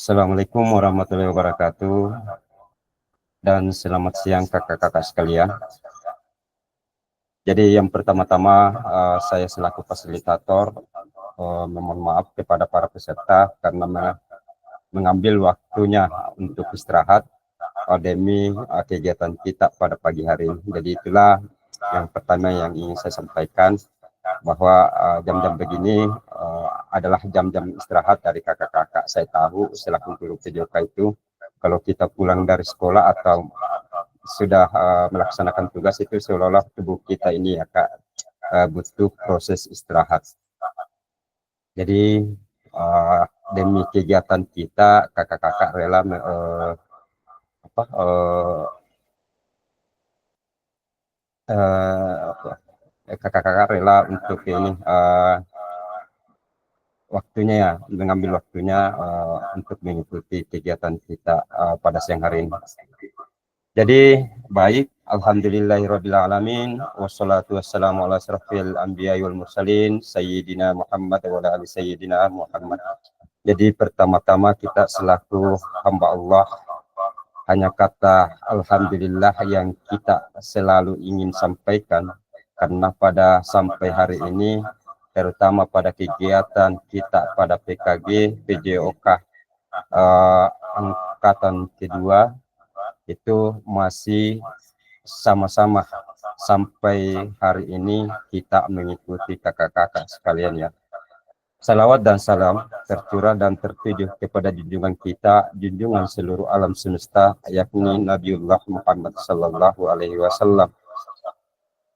Assalamualaikum warahmatullahi wabarakatuh, dan selamat siang kakak-kakak sekalian. Jadi yang pertama-tama saya selaku fasilitator memohon maaf kepada para peserta karena mengambil waktunya untuk istirahat demi kegiatan kita pada pagi hari ini. Jadi itulah yang pertama yang ingin saya sampaikan, bahwa jam-jam begini adalah jam-jam istirahat dari kakak-kakak. Saya tahu selaku guru PJOK itu, kalau kita pulang dari sekolah atau sudah melaksanakan tugas itu seolah-olah tubuh kita ini ya Kak butuh proses istirahat. Jadi demi kegiatan kita, kakak-kakak rela kakak-kakak rela untuk ini waktunya ya, mengambil waktunya untuk mengikuti kegiatan kita pada siang hari ini. Jadi baik, alhamdulillahirrabbilalamin, wassalatu wassalamu ala asrafil anbiya wal mursalin sayyidina Muhammad wa ala ali sayyidina Muhammad. Jadi pertama-tama kita selaku hamba Allah, hanya kata alhamdulillah yang kita selalu ingin sampaikan, karena pada sampai hari ini, terutama pada kegiatan kita pada PKG PJOK angkatan kedua itu masih sama-sama sampai hari ini kita mengikuti kakak-kakak sekalian ya. Salawat dan salam tercurah dan tertuju kepada junjungan kita, junjungan seluruh alam semesta, yakni Nabiullah Muhammad Sallallahu Alaihi Wasallam.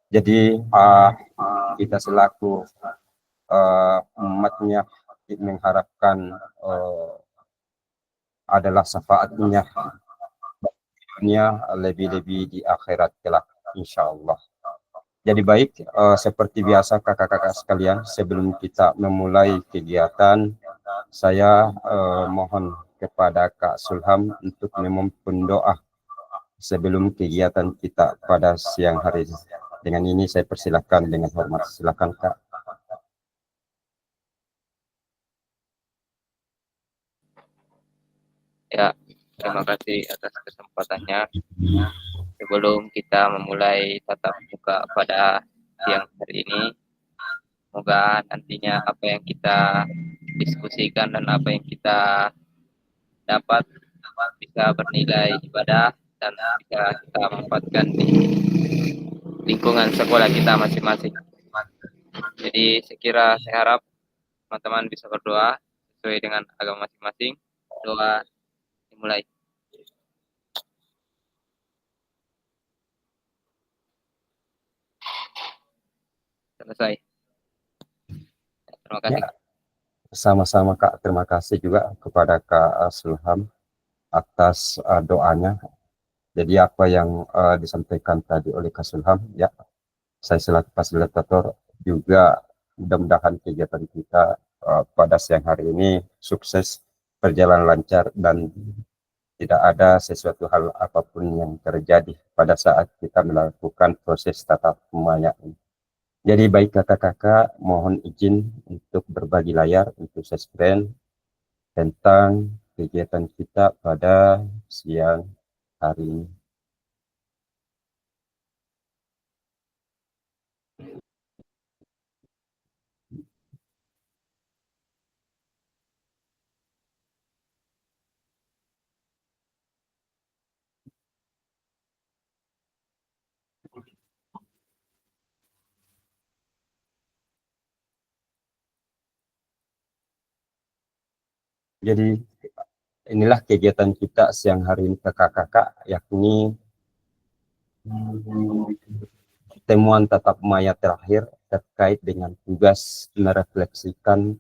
Jadi kita selaku umatnya mengharapkan adalah syafaatnya dunia, lebih-lebih di akhirat kelak, insya Allah. Jadi baik, seperti biasa kakak-kakak sekalian, sebelum kita memulai kegiatan, saya mohon kepada Kak Sulham untuk memimpin doa sebelum kegiatan kita pada siang hari ini. Dengan ini saya persilahkan dengan hormat. Silakan Kak. Ya, terima kasih atas kesempatannya. Sebelum kita memulai tatap muka pada siang hari ini, semoga nantinya apa yang kita diskusikan dan apa yang kita dapat bisa bernilai ibadah dan bisa kita manfaatkan di lingkungan sekolah kita masing-masing. Jadi saya harap teman-teman bisa berdoa sesuai dengan agama masing-masing. Doa dimulai. Selesai. Terima kasih. Ya, sama-sama Kak. Terima kasih juga kepada Kak Sulham atas doanya. Jadi apa yang disampaikan tadi oleh Kak Sulham, ya saya selaku fasilitator juga mudah-mudahan kegiatan kita pada siang hari ini sukses, berjalan lancar, dan tidak ada sesuatu hal apapun yang terjadi pada saat kita melakukan proses tatap muka ini. Jadi baik kakak-kakak, mohon izin untuk berbagi layar untuk saya screen tentang kegiatan kita pada siang hari ini. Jadi inilah kegiatan kita siang hari ini kakak-kakak, yakni temuan tatap maya terakhir terkait dengan tugas merefleksikan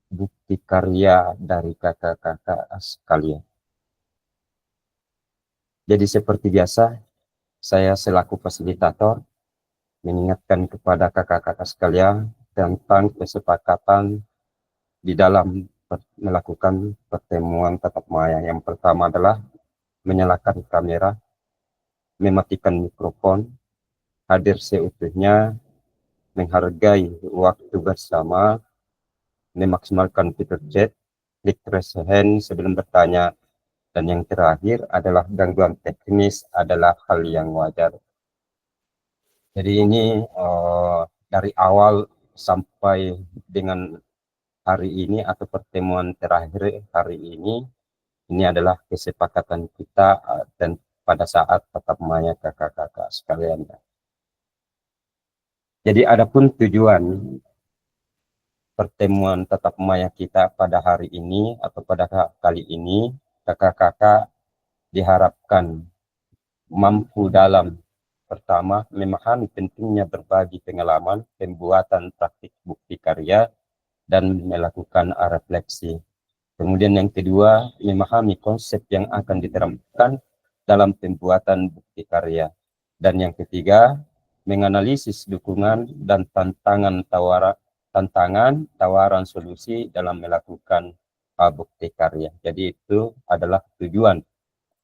bukti karya dari kakak-kakak sekalian. Jadi seperti biasa, saya selaku fasilitator mengingatkan kepada kakak-kakak sekalian tentang kesepakatan di dalam melakukan pertemuan tatap maya. Yang pertama adalah menyalakan kamera, mematikan mikrofon, hadir seutuhnya, menghargai waktu bersama, memaksimalkan fitur chat, klik raise hand sebelum bertanya. Dan yang terakhir adalah gangguan teknis adalah hal yang wajar. Jadi ini dari awal sampai dengan hari ini atau pertemuan terakhir hari ini adalah kesepakatan kita dan pada saat tatap muka kakak-kakak sekalian. Jadi adapun tujuan pertemuan tatap muka kita pada hari ini atau pada kali ini, kakak-kakak diharapkan mampu dalam pertama memahami pentingnya berbagi pengalaman pembuatan praktik bukti karya dan melakukan refleksi. Kemudian yang kedua, memahami konsep yang akan diterapkan dalam pembuatan bukti karya. Dan yang ketiga, menganalisis dukungan dan tawaran solusi dalam melakukan bukti karya. Jadi itu adalah tujuan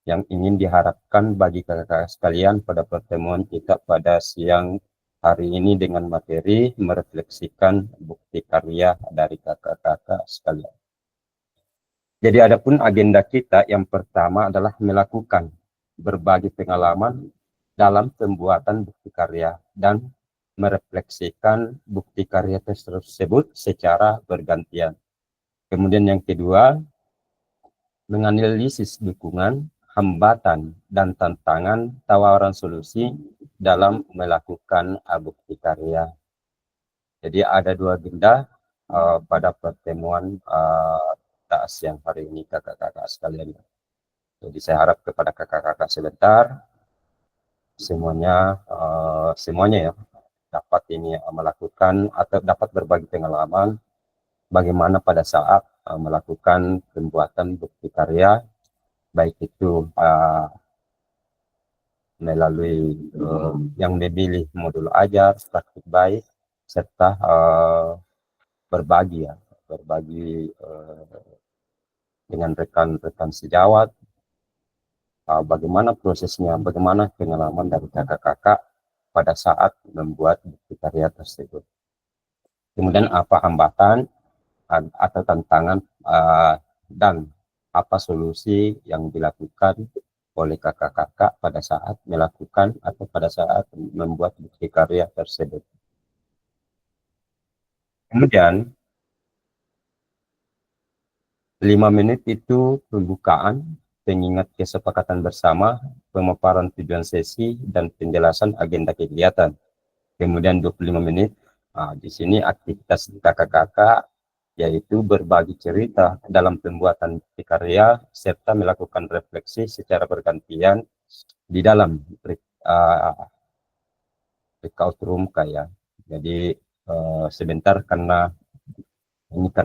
yang ingin diharapkan bagi kakak-kakak sekalian pada pertemuan kita pada siang hari ini dengan materi merefleksikan bukti karya dari kakak-kakak sekalian. Jadi adapun agenda kita yang pertama adalah melakukan berbagi pengalaman dalam pembuatan bukti karya dan merefleksikan bukti karya tersebut secara bergantian. Kemudian yang kedua, menganalisis dukungan, hambatan, dan tantangan tawaran solusi dalam melakukan bukti karya. Jadi ada dua agenda pada pertemuan siang hari ini kakak-kakak sekalian. Jadi saya harap kepada kakak-kakak sebentar semuanya ya dapat ini melakukan atau dapat berbagi pengalaman bagaimana pada saat melakukan pembuatan bukti karya, baik itu melalui yang memilih modul ajar, praktik baik, serta berbagi dengan rekan-rekan sejawat, bagaimana prosesnya, bagaimana pengalaman dari kakak-kakak pada saat membuat bukti karya tersebut. Kemudian apa hambatan atau tantangan dan apa solusi yang dilakukan oleh kakak-kakak pada saat melakukan atau pada saat membuat bukti karya tersebut. Kemudian 5 menit itu pembukaan, pengingat kesepakatan bersama, pemaparan tujuan sesi, dan penjelasan agenda kegiatan. Kemudian 25 menit, di sini aktivitas kakak-kakak yaitu berbagi cerita dalam pembuatan bukti karya serta melakukan refleksi secara bergantian di dalam breakout room kayak. Jadi sebentar karena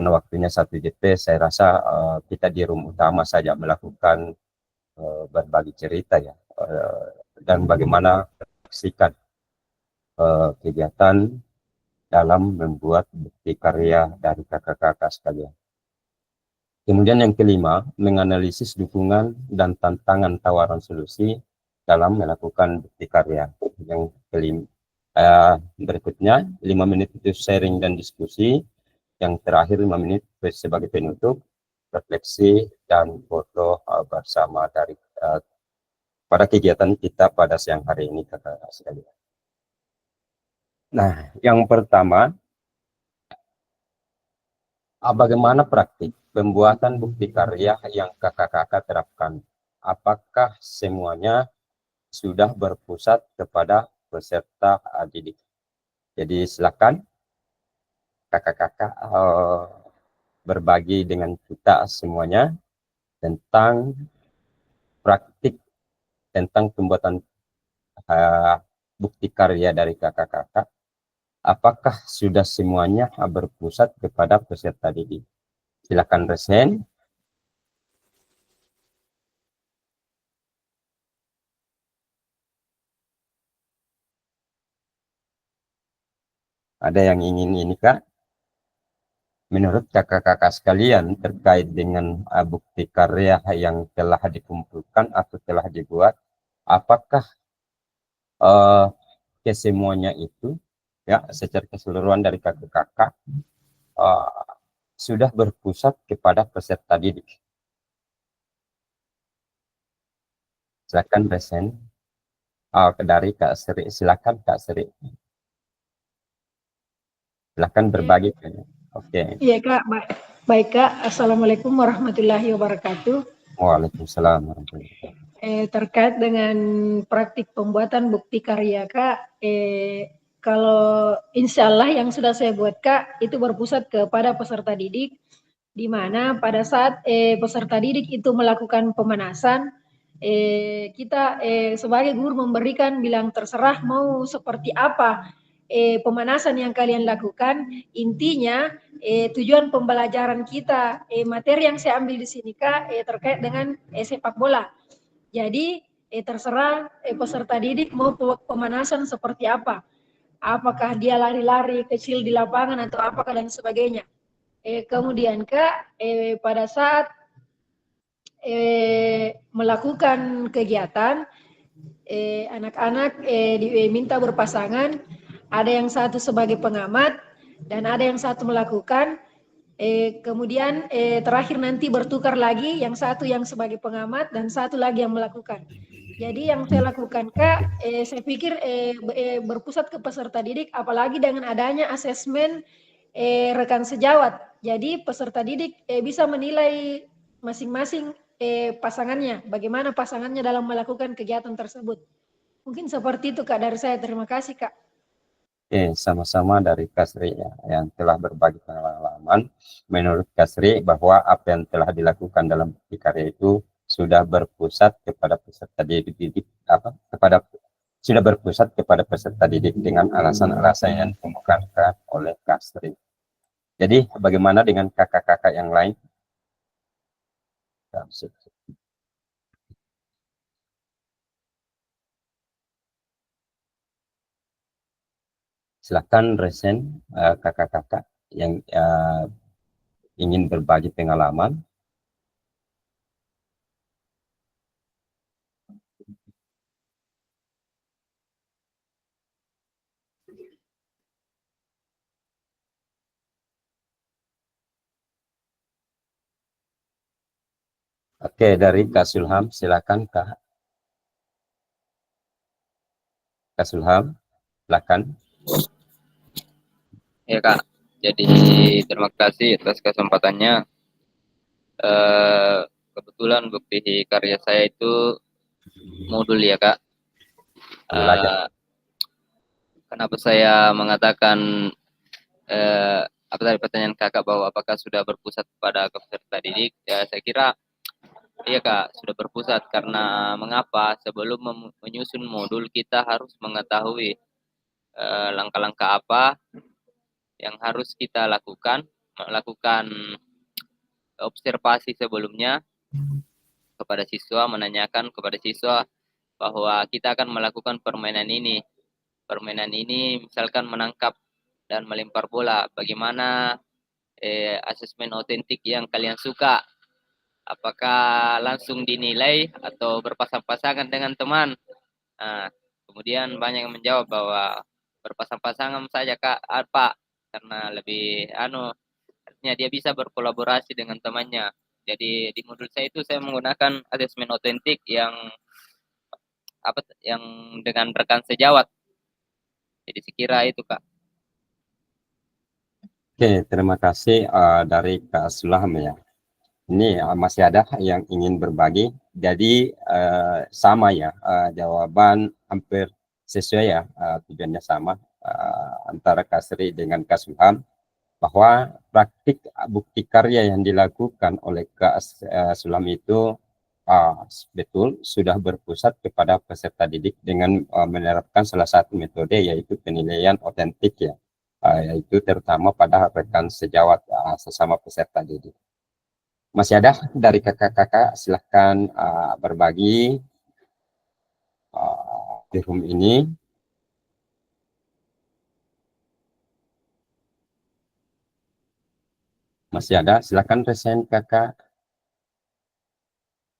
waktunya 1 JP, saya rasa kita di room utama saja melakukan berbagi cerita ya dan bagaimana menyaksikan kegiatan dalam membuat bukti karya dari kakak-kakak sekalian. Kemudian yang kelima, menganalisis dukungan dan tantangan tawaran solusi dalam melakukan bukti karya. Yang kelima, berikutnya 5 menit itu sharing dan diskusi. Yang terakhir 5 menit sebagai penutup, refleksi dan foto bersama dari pada kegiatan kita pada siang hari ini kakak-kakak sekalian. Nah, yang pertama, bagaimana praktik pembuatan bukti karya yang kakak-kakak terapkan? Apakah semuanya sudah berpusat kepada peserta didik? Jadi silakan kakak-kakak berbagi dengan kita semuanya tentang praktik tentang pembuatan bukti karya dari kakak-kakak. Apakah sudah semuanya berpusat kepada peserta didik? Silakan resen. Ada yang ingin ini Kak? Menurut kakak-kakak sekalian terkait dengan bukti karya yang telah dikumpulkan atau telah dibuat, apakah kesemuanya itu ya secara keseluruhan dari kakak-kakak sudah berpusat kepada peserta didik. Silakan Resen. Dari Kak Sri, silakan Kak Sri. Silakan berbagi. Oke. Iya Kak, baik Kak. Assalamualaikum warahmatullahi wabarakatuh. Waalaikumsalam warahmatullahi wabarakatuh. Terkait dengan praktik pembuatan bukti karya Kak, kalau insya Allah yang sudah saya buat Kak, itu berpusat kepada peserta didik, di mana pada saat peserta didik itu melakukan pemanasan, kita sebagai guru memberikan bilang terserah mau seperti apa pemanasan yang kalian lakukan. Intinya tujuan pembelajaran kita, materi yang saya ambil di sini Kak, terkait dengan sepak bola. Jadi terserah peserta didik mau pemanasan seperti apa. Apakah dia lari-lari kecil di lapangan atau apakah dan sebagainya. Kemudian Kak, pada saat melakukan kegiatan, anak-anak diminta berpasangan, ada yang satu sebagai pengamat dan ada yang satu melakukan. Kemudian terakhir nanti bertukar lagi, yang satu yang sebagai pengamat dan satu lagi yang melakukan. Jadi yang saya lakukan Kak, saya pikir berpusat ke peserta didik, apalagi dengan adanya asesmen rekan sejawat. Jadi peserta didik bisa menilai masing-masing pasangannya, bagaimana pasangannya dalam melakukan kegiatan tersebut. Mungkin seperti itu Kak dari saya. Terima kasih Kak. Oke, sama-sama dari Kasri ya, yang telah berbagi pengalaman. Menurut Kasri bahwa apa yang telah dilakukan dalam bukti karya itu sudah berpusat kepada peserta didik, sudah berpusat kepada peserta didik dengan alasan-alasan yang dikemukakan oleh Kasri. Jadi bagaimana dengan kakak-kakak yang lain? Silakan Resen, kakak-kakak yang ingin berbagi pengalaman. Oke, dari Kak Sulham, silakan Kak. Kak Sulham, silakan. Ya Kak, jadi terima kasih atas kesempatannya. Kebetulan bukti karya saya itu modul ya Kak. Kenapa saya mengatakan apa tadi pertanyaan kakak bahwa apakah sudah berpusat pada peserta didik? Ya saya kira iya Kak, sudah berpusat karena mengapa? Sebelum menyusun modul kita harus mengetahui langkah-langkah apa yang harus kita lakukan, melakukan observasi sebelumnya kepada siswa, menanyakan kepada siswa bahwa kita akan melakukan permainan ini. Permainan ini misalkan menangkap dan melempar bola. Bagaimana asesmen otentik yang kalian suka? Apakah langsung dinilai atau berpasang-pasangan dengan teman? Nah, kemudian banyak yang menjawab bahwa berpasang-pasangan saja Kak, apa? Karena lebih artinya dia bisa berkolaborasi dengan temannya. Jadi di modul saya itu saya menggunakan asesmen otentik yang dengan rekan sejawat. Jadi sekira itu Kak. Oke, terima kasih dari Kak Sulham ya. Ini masih ada yang ingin berbagi. Jadi sama ya, jawaban hampir sesuai ya, tujuannya sama antara Kak Sri dengan Kak Sulham, bahwa praktik bukti karya yang dilakukan oleh Kak Sulham itu betul sudah berpusat kepada peserta didik dengan menerapkan salah satu metode, yaitu penilaian otentik ya, yaitu terutama pada rekan sejawat sesama peserta didik. Masih ada dari kakak-kakak, silahkan berbagi di room ini. Masih ada, silahkan present kakak.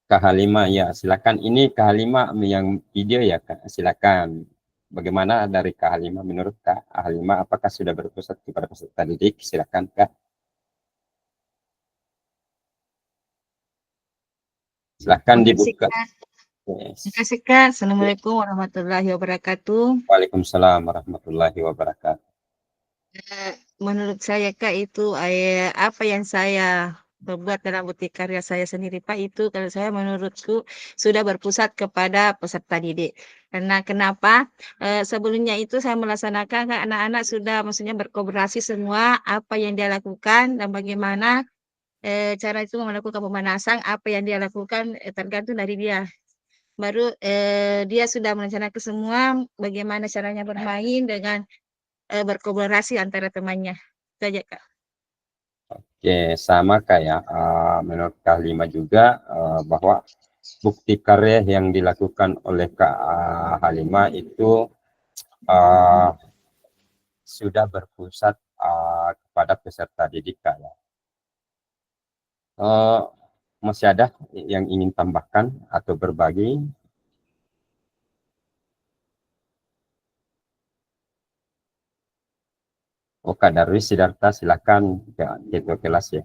Kak Halimah ya, silakan. Ini Kak Halimah yang video ya Kak, silakan. Bagaimana dari Kak Halimah, menurut Kak Halimah apakah sudah berpusat kepada peserta didik? Silakan Kak. Silahkan Makasih, dibuka. Kak. Yes. Makasih, Kak. Assalamualaikum warahmatullahi wabarakatuh. Waalaikumsalam warahmatullahi wabarakatuh. Menurut saya, Kak, itu apa yang saya berbuat dalam bukti karya saya sendiri, Pak, itu kalau saya menurutku sudah berpusat kepada peserta didik. Karena kenapa? Sebelumnya itu saya melaksanakan kan anak-anak sudah maksudnya berkolaborasi semua apa yang dia lakukan dan bagaimana cara itu melakukan pemanasan, apa yang dia lakukan tergantung dari dia. Baru dia sudah merencanakan semua bagaimana caranya bermain dengan berkolaborasi antara temannya. Itu aja, Kak. Oke, sama kayak menurut Kak Lima juga bahwa bukti karya yang dilakukan oleh Kak Halimah itu sudah berpusat kepada peserta didik Kak ya. Masih ada yang ingin tambahkan atau berbagi? Oh, Kak Darwis Sidarta, silakan ke kelas ya.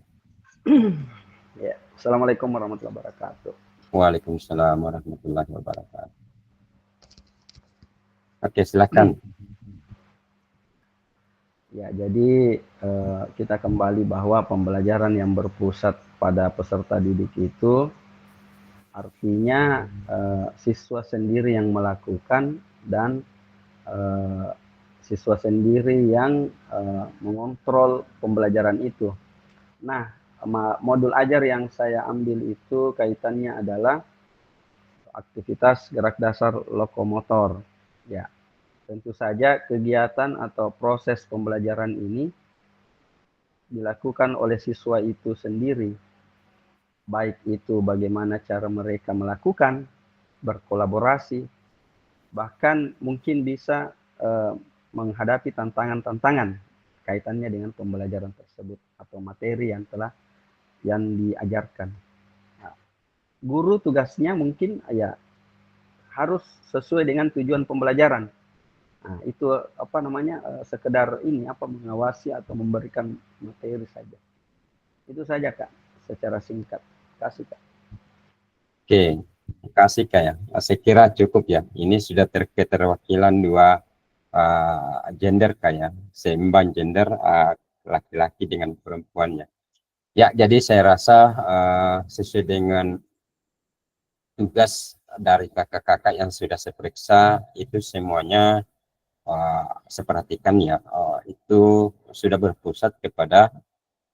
Ya, Assalamualaikum warahmatullahi wabarakatuh. Waalaikumsalam warahmatullahi wabarakatuh. Oke, silakan. Ya, jadi kita kembali bahwa pembelajaran yang berpusat pada peserta didik itu artinya siswa sendiri yang melakukan dan siswa sendiri yang mengontrol pembelajaran itu. Nah, modul ajar yang saya ambil itu kaitannya adalah aktivitas gerak dasar lokomotor. Ya, tentu saja kegiatan atau proses pembelajaran ini dilakukan oleh siswa itu sendiri. Baik itu bagaimana cara mereka melakukan, berkolaborasi, bahkan mungkin bisa menghadapi tantangan-tantangan kaitannya dengan pembelajaran tersebut atau materi yang diajarkan. Nah, guru tugasnya mungkin ya harus sesuai dengan tujuan pembelajaran. Nah, itu sekedar mengawasi atau memberikan materi saja. Itu saja, Kak, secara singkat. Kasih, Kak. Oke, kasih Kak ya. Saya kira cukup ya. Ini sudah keterwakilan dua gender Kak ya. Seimbang gender laki-laki dengan perempuannya. Ya, jadi saya rasa sesuai dengan tugas dari kakak-kakak yang sudah saya periksa itu semuanya saya perhatikan ya, itu sudah berpusat kepada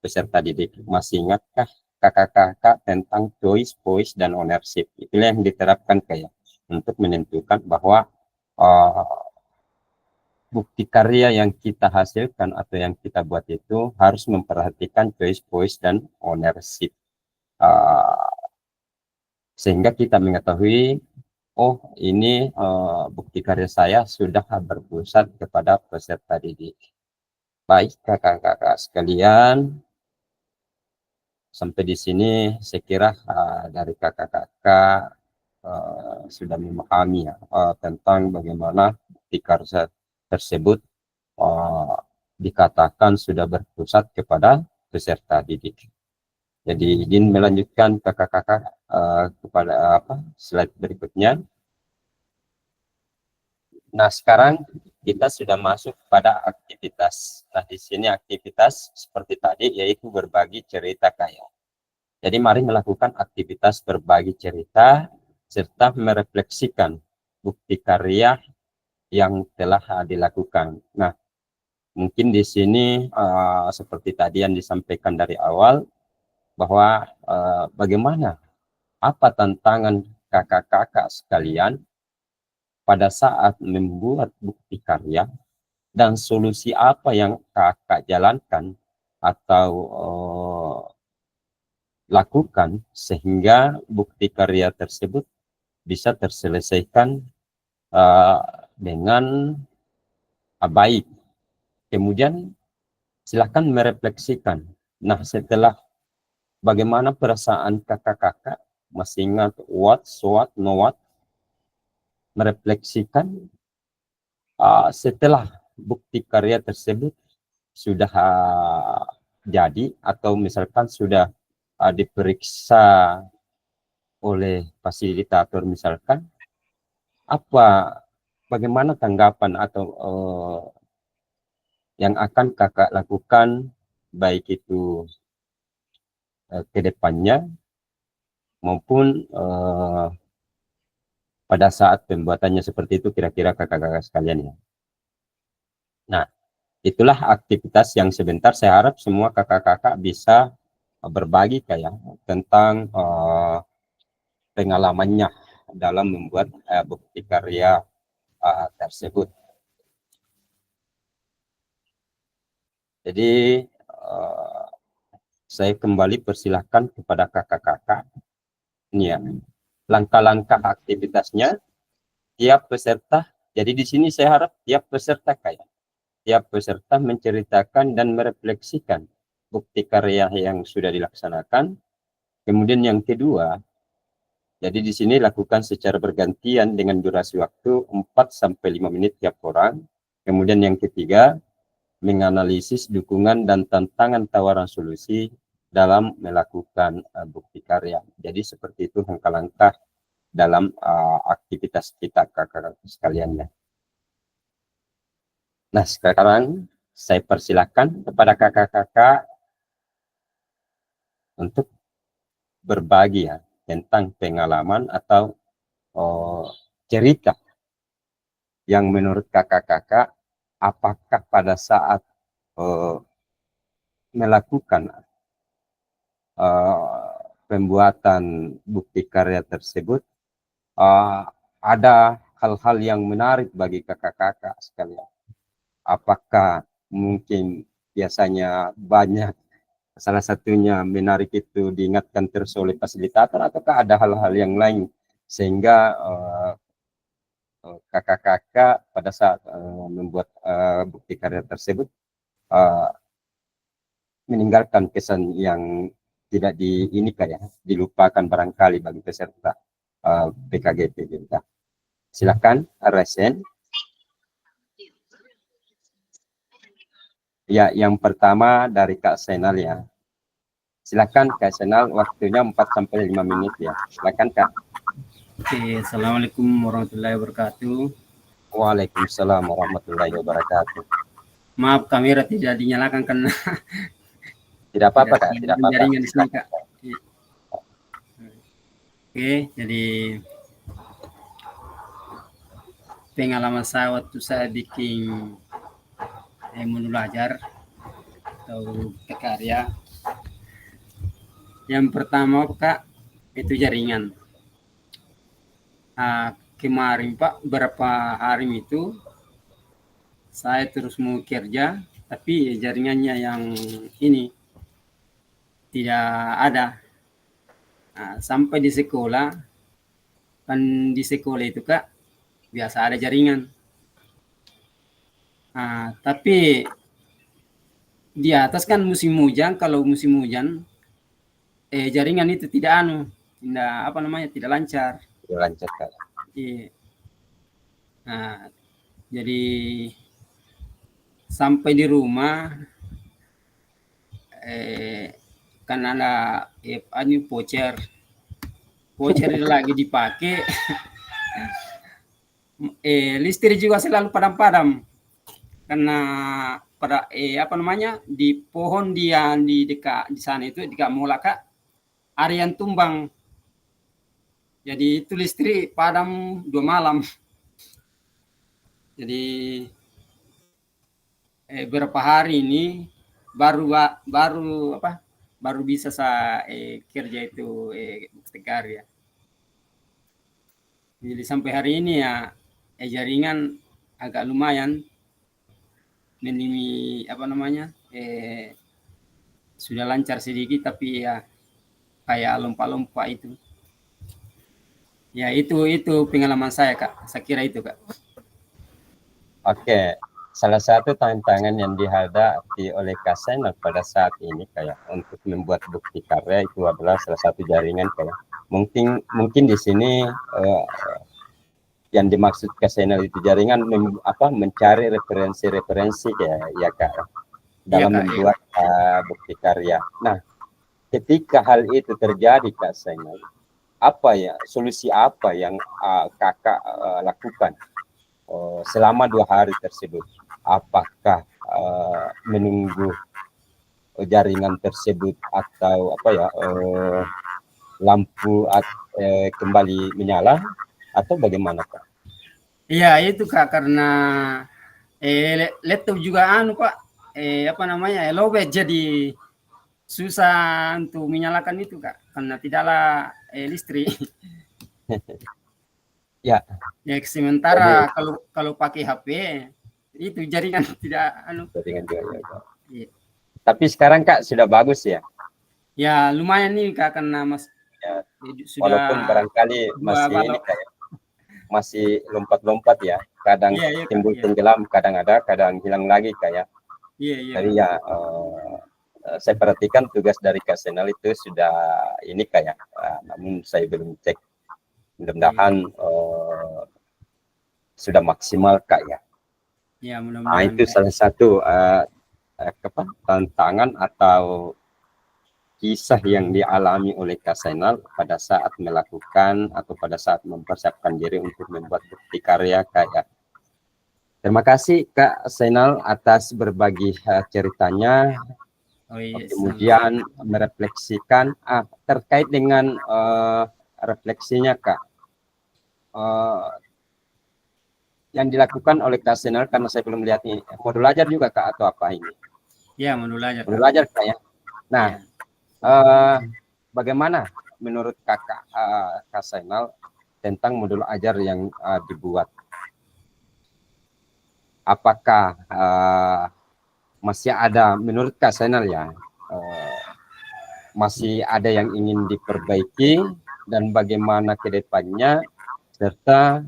peserta didik. Masih ingatkah kakak-kakak tentang choice, voice, dan ownership? Itulah yang diterapkan kayak untuk menentukan bahwa bukti karya yang kita hasilkan atau yang kita buat itu harus memperhatikan choice, voice, dan ownership. Sehingga kita mengetahui, oh ini bukti karya saya sudah berpusat kepada peserta didik. Baik kakak-kakak sekalian, sampai di sini saya kira dari kakak-kakak sudah memahami ya tentang bagaimana bukti karya tersebut dikatakan sudah berpusat kepada peserta didik. Jadi izin melanjutkan kakak-kakak kepada slide berikutnya. Nah, sekarang kita sudah masuk pada aktivitas. Nah, di sini aktivitas seperti tadi yaitu berbagi cerita kaya. Jadi mari melakukan aktivitas berbagi cerita serta merefleksikan bukti karya yang telah dilakukan. Nah, mungkin di sini seperti tadi yang disampaikan dari awal bahwa bagaimana apa tantangan kakak-kakak sekalian pada saat membuat bukti karya dan solusi apa yang kakak jalankan atau lakukan sehingga bukti karya tersebut bisa terselesaikan dengan baik. Kemudian silahkan merefleksikan. Nah, setelah bagaimana perasaan kakak-kakak, masih ingat what, so what, no what, merefleksikan setelah bukti karya tersebut sudah jadi atau misalkan sudah diperiksa oleh fasilitator misalkan, bagaimana tanggapan atau yang akan kakak lakukan, baik itu ke depannya maupun pada saat pembuatannya seperti itu, kira-kira kakak-kakak sekalian ya. Nah, itulah aktivitas yang sebentar saya harap semua kakak-kakak bisa berbagi kayak tentang pengalamannya dalam membuat bukti karya tersebut. Jadi saya kembali persilahkan kepada kakak-kakak ini ya, langkah-langkah aktivitasnya tiap peserta. Jadi di sini saya harap tiap peserta menceritakan dan merefleksikan bukti karya yang sudah dilaksanakan. Kemudian yang kedua, jadi di sini lakukan secara bergantian dengan durasi waktu 4-5 menit tiap orang. Kemudian yang ketiga, menganalisis dukungan dan tantangan tawaran solusi dalam melakukan bukti karya. Jadi seperti itu langkah-langkah dalam aktivitas kita kakak-kakak sekalian ya. Nah, sekarang saya persilahkan kepada kakak-kakak untuk berbagi ya tentang pengalaman atau cerita yang menurut kakak-kakak, apakah pada saat melakukan pembuatan bukti karya tersebut ada hal-hal yang menarik bagi kakak-kakak sekalian. Apakah mungkin biasanya banyak, salah satunya menarik itu diingatkan terus oleh fasilitator, ataukah ada hal-hal yang lain sehingga kakak-kakak pada saat membuat bukti karya tersebut meninggalkan kesan yang tidak dilupakan barangkali bagi peserta PKGP kita. Silakan Resen. Ya, yang pertama dari Kak Senal ya. Silakan Kak Senal, waktunya 4-5 menit ya. Silakan Kak. Oke, Assalamualaikum warahmatullahi wabarakatuh. Waalaikumsalam warahmatullahi wabarakatuh. Maaf, kamera tidak dinyalakan karena tidak apa-apa Kak, tidak apa-apa. Jaringan di sini Kak. Oke, jadi pengalaman saya waktu saya bikin modul ajar atau karya. Yang pertama Kak, itu jaringan. Kemarin Pak, berapa hari itu saya terus mau kerja, tapi jaringannya yang ini tidak ada. Sampai di sekolah, kan di sekolah itu Kak biasa ada jaringan. Tapi di atas kan musim hujan, kalau musim hujan jaringan itu tidak tidak lancar. Tidak lancar Kak. Jadi sampai di rumah kan ada voucher lagi dipakai. Listrik juga selalu padam-padam karena pada di pohon dia di dekat di sana itu dekat Mola Kak, ada yang tumbang. Jadi itu listrik padam 2 malam. Jadi berapa hari ini baru bisa saya kerja itu bukti karya. Jadi sampai hari ini ya jaringan agak lumayan sudah lancar sedikit, tapi ya kayak lompat-lompat itu. Ya itu pengalaman saya Kak. Saya kira itu Kak. Oke, salah satu tantangan yang dihadapi oleh Kak Senal pada saat ini kayak untuk membuat bukti karya itu adalah salah satu jaringan kayak mungkin di sini yang dimaksud Kak Senal itu jaringan mencari referensi ya Kak dalam membuat bukti karya. Nah, ketika hal itu terjadi Kak Senal, apa ya, solusi apa yang kakak lakukan selama 2 hari tersebut? Apakah menunggu jaringan tersebut atau apa ya, lampu kembali menyala atau bagaimana Kak? Iya itu Kak, karena laptop juga Pak, apa namanya, lowbat, jadi susah untuk menyalakan itu Kak, karena tidaklah listrik. Ya, Ya sementara jadi kalau pakai HP itu jaringan tidak jaringan juga ya, Kak. Iya. Tapi sekarang Kak sudah bagus ya. Ya lumayan nih Kak, karena Ya, sudah walaupun barangkali 2 masih ini balok. kayak masih lompat-lompat ya. Kadang Iya Kak, timbul iya. tenggelam, kadang ada, kadang hilang lagi kayak. Iya Tapi ya saya perhatikan tugas dari Kak Senal itu sudah ini kayak, namun saya belum cek. Mudah-mudahan sudah maksimal Kak ya. Ya Nah mudah-mudahan itu Kak. salah satu tantangan atau kisah yang dialami oleh Kak Senal pada saat melakukan atau pada saat mempersiapkan diri untuk membuat bukti karya Kak ya. Terima kasih Kak Senal atas berbagi ceritanya. Oh iya, Kemudian merefleksikan terkait dengan refleksinya Kak. Yang dilakukan oleh Kak Senal, karena saya belum lihat ini, modul ajar juga Kak atau apa ini? ya modul ajar. Modul ajar Kak ya. Nah, Ya. bagaimana menurut Kakak Kak Senal tentang modul ajar yang dibuat? Apakah masih ada menurut Kak Senal ya, masih ada yang ingin diperbaiki dan bagaimana ke depannya, serta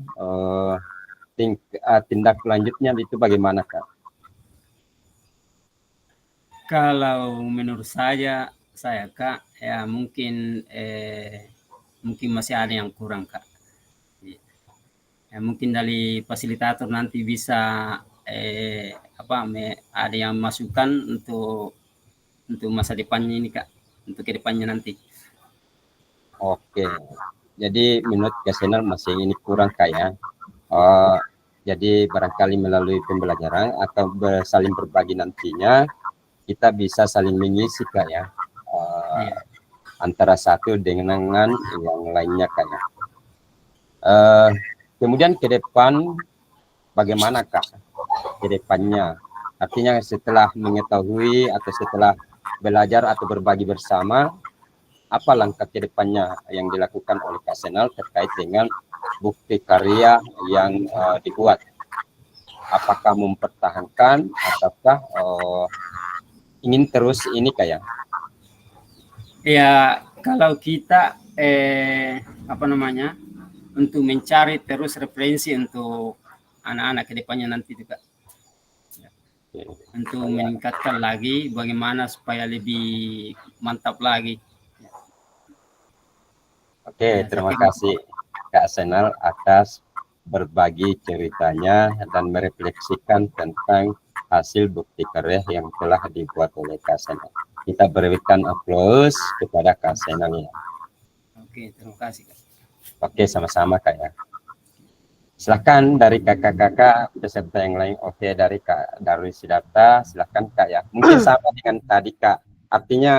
tindak lanjutnya itu bagaimana Kak? Kalau menurut saya Kak, ya mungkin masih ada yang kurang Kak. Ya, mungkin dari fasilitator nanti bisa ada yang masukan untuk masa depannya ini Kak, untuk kedepannya nanti. Oke, jadi menurut Kak Senal masih ini kurang Kak ya. Jadi barangkali melalui pembelajaran atau saling berbagi nantinya kita bisa saling mengisi Kak ya, antara satu dengan yang lainnya Kak ya. Kemudian ke depan bagaimana Kak ke depannya? Artinya setelah mengetahui atau setelah belajar atau berbagi bersama, apa langkah ke depannya yang dilakukan oleh Kak Senal terkait dengan bukti karya yang dibuat? Apakah mempertahankan ataukah ingin terus ini kayak? Ya kalau kita untuk mencari terus referensi untuk anak-anak ke depannya nanti juga, untuk meningkatkan lagi bagaimana supaya lebih mantap lagi. Oke, terima kasih Kak Senal atas berbagi ceritanya dan merefleksikan tentang hasil bukti karya yang telah dibuat oleh Kak Senal. Kita berikan aplaus kepada Kak Senal ya. Oke, terima kasih Kak. Oke, sama-sama Kak ya. Silahkan dari kakak-kakak peserta yang lain. Oke, dari Kak Darwis Sidarta, silahkan Kak ya. Mungkin sama dengan tadi Kak, artinya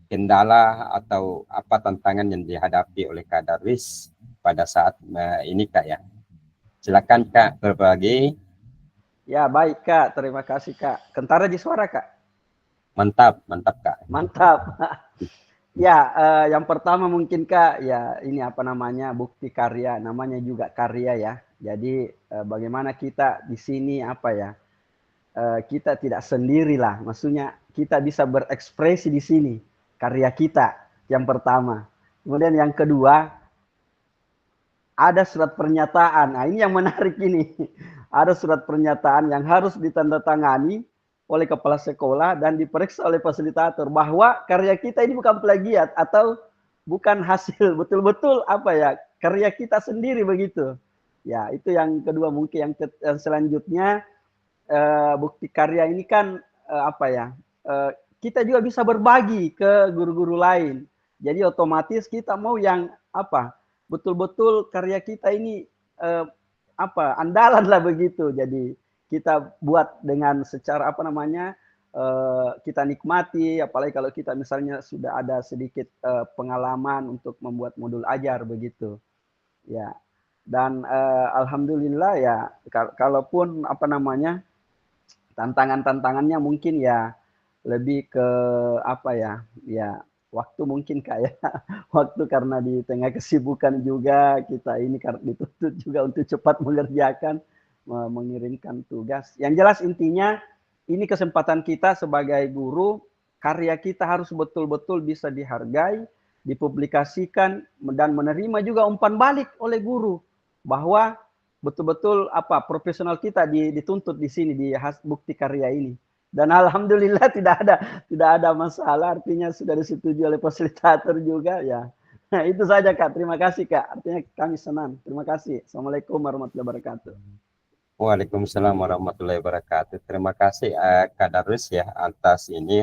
kendala atau apa tantangan yang dihadapi oleh Kak Darwis pada saat ini Kak ya. Silakan Kak berbagi. Ya baik Kak, terima kasih Kak. Kentara di suara Kak. Mantap, mantap Kak. Mantap. Ya, yang pertama mungkin Kak, ya ini apa namanya, bukti karya, namanya juga karya ya. Jadi bagaimana kita di sini apa ya, kita tidak sendirilah, maksudnya kita bisa berekspresi di sini, karya kita yang pertama. Kemudian yang kedua, ada surat pernyataan. Nah ini yang menarik ini. Ada surat pernyataan yang harus ditandatangani oleh kepala sekolah dan diperiksa oleh fasilitator bahwa karya kita ini bukan plagiat atau bukan hasil betul-betul apa ya, karya kita sendiri begitu. Ya, itu yang kedua. Mungkin yang selanjutnya bukti karya ini kan kita juga bisa berbagi ke guru-guru lain Jadi otomatis kita mau yang apa? Betul-betul karya kita ini apa? Andalan lah begitu. Jadi kita buat dengan secara apa namanya? Kita nikmati, apalagi kalau kita misalnya sudah ada sedikit pengalaman untuk membuat modul ajar begitu. Ya. Dan alhamdulillah ya kalaupun apa namanya? Tantangan-tantangannya mungkin ya lebih ke apa ya? Ya waktu mungkin kayak waktu karena di tengah kesibukan juga kita ini dituntut juga untuk cepat mengerjakan mengirimkan tugas. Yang jelas intinya ini kesempatan kita sebagai guru, karya kita harus betul-betul bisa dihargai, dipublikasikan dan menerima juga umpan balik oleh guru bahwa betul-betul apa profesional kita dituntut di sini di bukti karya ini. Dan alhamdulillah tidak ada masalah, artinya sudah disetujui oleh fasilitator juga ya. Nah, itu saja Kak. Terima kasih Kak. Artinya kami senang. Terima kasih. Assalamualaikum warahmatullahi wabarakatuh. Waalaikumsalam warahmatullahi wabarakatuh. Terima kasih Kak Darus ya atas ini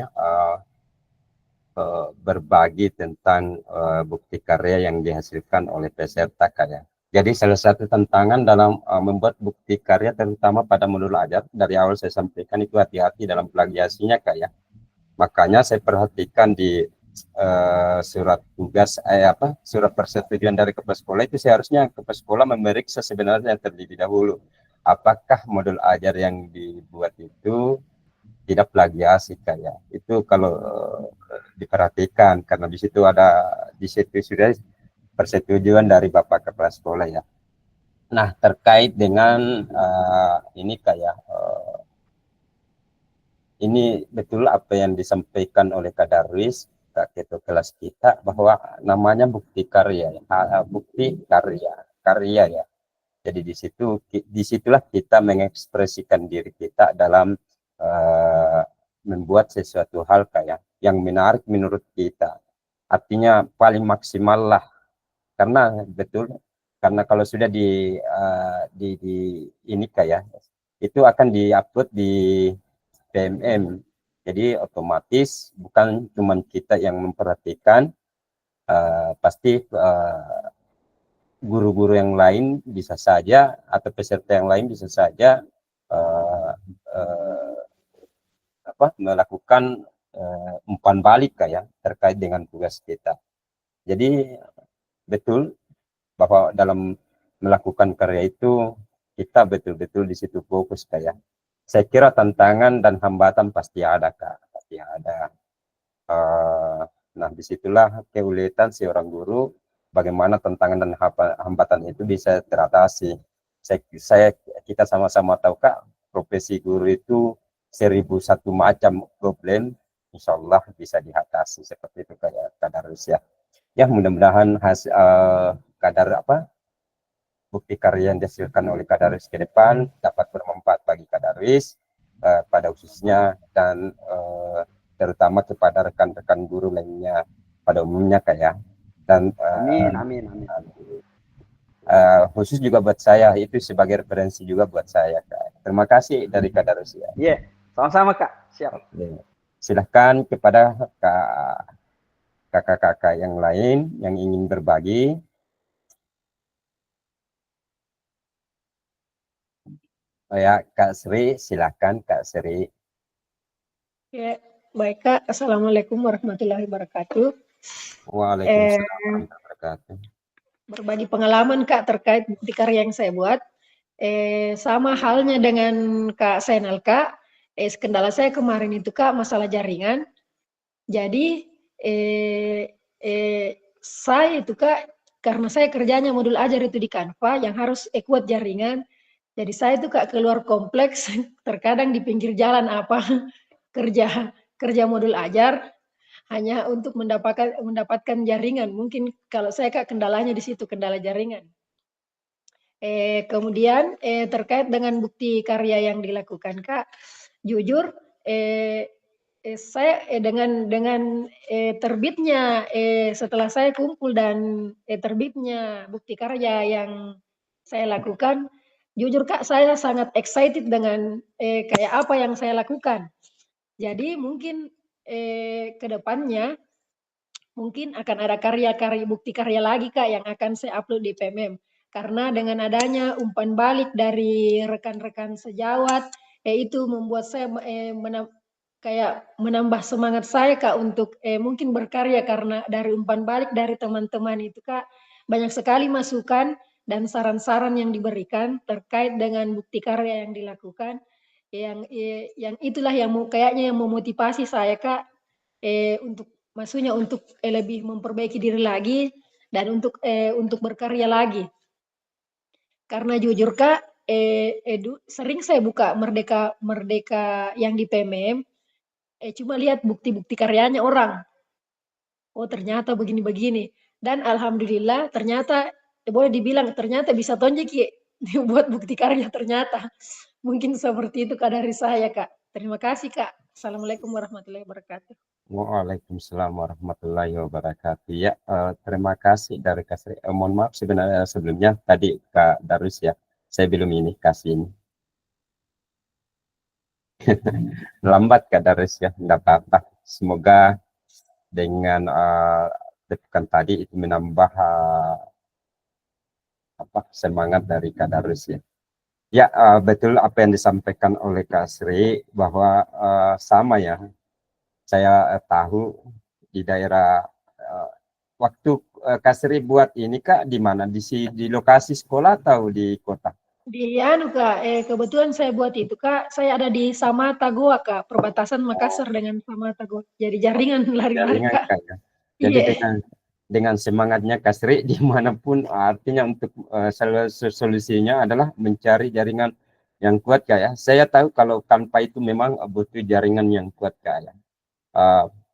berbagi tentang bukti karya yang dihasilkan oleh peserta Kak ya. Jadi salah satu tantangan dalam membuat bukti karya terutama pada modul ajar dari awal saya sampaikan itu hati-hati dalam plagiasinya Kak ya. Makanya saya perhatikan di surat tugas surat persetujuan dari kepala sekolah itu seharusnya kepala sekolah memeriksa sebenarnya terlebih dahulu apakah modul ajar yang dibuat itu tidak plagiasi kayak itu kalau diperhatikan karena di situ sudah persetujuan dari Bapak Kepala Sekolah ya. Nah terkait dengan ini kayak ini betul apa yang disampaikan oleh Kak Darwis ketua kelas kita bahwa namanya bukti karya, bukti karya ya. Jadi disitulah kita mengekspresikan diri kita dalam membuat sesuatu hal kayak yang menarik menurut kita. Artinya paling maksimal lah. Karena betul, karena kalau sudah di ini kayak itu akan diupload di PMM. Jadi otomatis bukan cuma kita yang memperhatikan, pasti guru-guru yang lain bisa saja atau peserta yang lain bisa saja melakukan umpan balik kayak terkait dengan tugas kita. Jadi betul bahwa dalam melakukan karya itu kita betul-betul di situ fokus kayak. Saya kira tantangan dan hambatan pasti ada Kak, pasti ada. Nah disitulah keuletan seorang guru, bagaimana tantangan dan hambatan itu bisa teratasi. Kita sama-sama tahu Kak, profesi guru itu 1001 macam problem, insya Allah bisa diatasi seperti itu kayak Kadarus ya. Ya mudah-mudahan kadar bukti karya yang dihasilkan oleh Kadarus ke depan dapat bermanfaat bagi Kadarus pada khususnya dan terutama kepada rekan-rekan guru lainnya pada umumnya kayak dan amin. khusus juga buat saya itu sebagai referensi juga buat saya Kak. Terima kasih dari Kadarus ya. Iya, sama-sama Kak. Siap. Silahkan kepada kakak-kakak yang lain yang ingin berbagi. Ya, Kak Sri, silakan Kak Sri. Ya, baik Kak. Assalamualaikum warahmatullahi wabarakatuh. Waalaikumsalam warahmatullahi wabarakatuh. Berbagi pengalaman Kak terkait bukti karya yang saya buat. Sama halnya dengan Kak Senal Kak. Kendala saya kemarin itu Kak masalah jaringan. Jadi saya itu Kak karena saya kerjanya modul ajar itu di Canva yang harus kuat jaringan. Jadi saya itu Kak keluar kompleks, terkadang di pinggir jalan kerja modul ajar hanya untuk mendapatkan jaringan. Mungkin kalau saya Kak kendalanya di situ, kendala jaringan. Kemudian terkait dengan bukti karya yang dilakukan Kak, jujur saya dengan terbitnya setelah saya kumpul dan terbitnya bukti karya yang saya lakukan, jujur Kak saya sangat excited dengan kayak apa yang saya lakukan. Jadi mungkin ke depannya mungkin akan ada karya-karya bukti karya lagi Kak yang akan saya upload di PMM. Karena dengan adanya umpan balik dari rekan-rekan sejawat, itu membuat saya kayak menambah semangat saya Kak untuk mungkin berkarya, karena dari umpan balik dari teman-teman itu Kak banyak sekali masukan dan saran-saran yang diberikan terkait dengan bukti karya yang dilakukan, yang itulah yang kayaknya yang memotivasi saya Kak untuk maksudnya untuk lebih memperbaiki diri lagi dan untuk berkarya lagi. Karena jujur Kak, sering saya buka Merdeka yang di PMM, cuma lihat bukti-bukti karyanya orang. Oh ternyata begini-begini. Dan alhamdulillah ternyata boleh dibilang ternyata bisa tonjek ya buat bukti karya ternyata. Mungkin seperti itu Kak dari saya Kak. Terima kasih Kak. Assalamualaikum warahmatullahi wabarakatuh. Waalaikumsalam warahmatullahi wabarakatuh. Ya, terima kasih dari Kak Sri. Mohon maaf sebenarnya sebelumnya tadi Kak Darus ya, saya belum ini kasih ini. Lambat Kak Darus ya, tidak apa-apa. Semoga dengan tekan tadi itu menambah semangat dari Kak Darus ya. Ya, betul apa yang disampaikan oleh Kak Sri bahwa sama ya. Saya tahu di daerah waktu Kak Sri buat ini Kak di mana? Di lokasi sekolah atau di kota? Di Kak, kebetulan saya buat itu Kak, saya ada di Samata Goa Kak, perbatasan Makassar dengan Samata Goa. Jadi jaringan lari-lari Kak. Kak ya. Jadi dengan semangatnya Kak Sri dimanapun, artinya untuk solusinya adalah mencari jaringan yang kuat Kak ya. Saya tahu kalau tanpa itu memang butuh jaringan yang kuat Kak ya.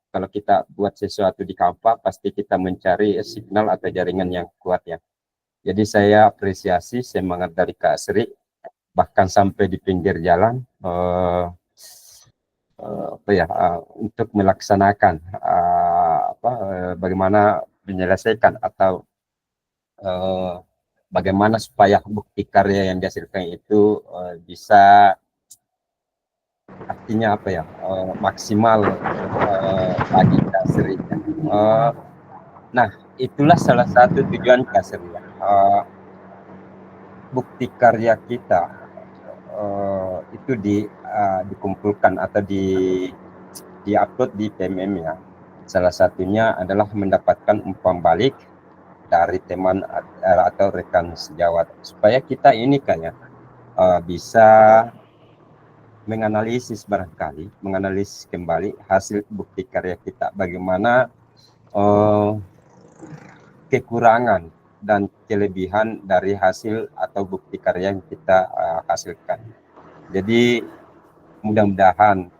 Kalau kita buat sesuatu di Kampa pasti kita mencari signal atau jaringan yang kuat ya. Jadi saya apresiasi semangat dari Kak Sri, bahkan sampai di pinggir jalan untuk melaksanakan bagaimana menyelesaikan atau bagaimana supaya bukti karya yang dihasilkan itu bisa artinya maksimal bagi Kak Sri. Nah, itulah salah satu tujuan Kak Sri. Bukti karya kita itu dikumpulkan atau di-upload di PMM ya. Salah satunya adalah mendapatkan umpan balik dari teman atau rekan sejawat supaya kita ini kayak bisa menganalisis kembali hasil bukti karya kita, bagaimana kekurangan dan kelebihan dari hasil atau bukti karya yang kita hasilkan. Jadi mudah-mudahan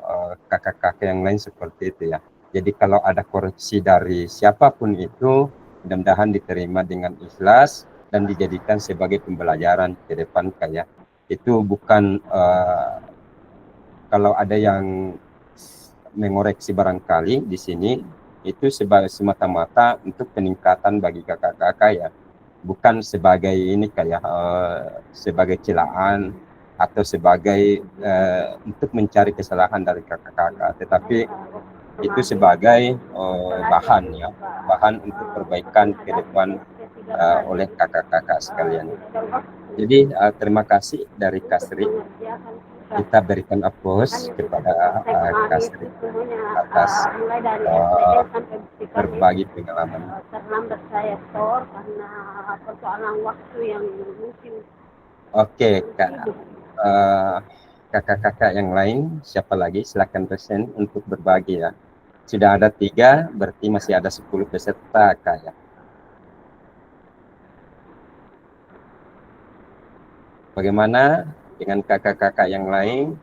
kakak-kakak yang lain seperti itu ya. Jadi kalau ada koreksi dari siapapun itu, mudah-mudahan diterima dengan ikhlas dan dijadikan sebagai pembelajaran ke depan kayak itu. Bukan kalau ada yang mengoreksi barangkali di sini itu sebagai semata-mata untuk peningkatan bagi kakak-kakak ya, bukan sebagai ini kayak sebagai celaan atau sebagai untuk mencari kesalahan dari kakak-kakak, tetapi itu sebagai bahan untuk perbaikan ke depan oleh kakak-kakak sekalian. Jadi terima kasih dari Kak Sri. Kita berikan aplaus kepada Kak Sri atas berbagi pengalaman. Terlambat saya store karena persoalan waktu yang mungkin. Oke, kakak-kakak yang lain siapa lagi? Silakan present untuk berbagi ya. Sudah ada 3, berarti masih ada 10 peserta Kak ya. Bagaimana dengan kakak-kakak yang lain?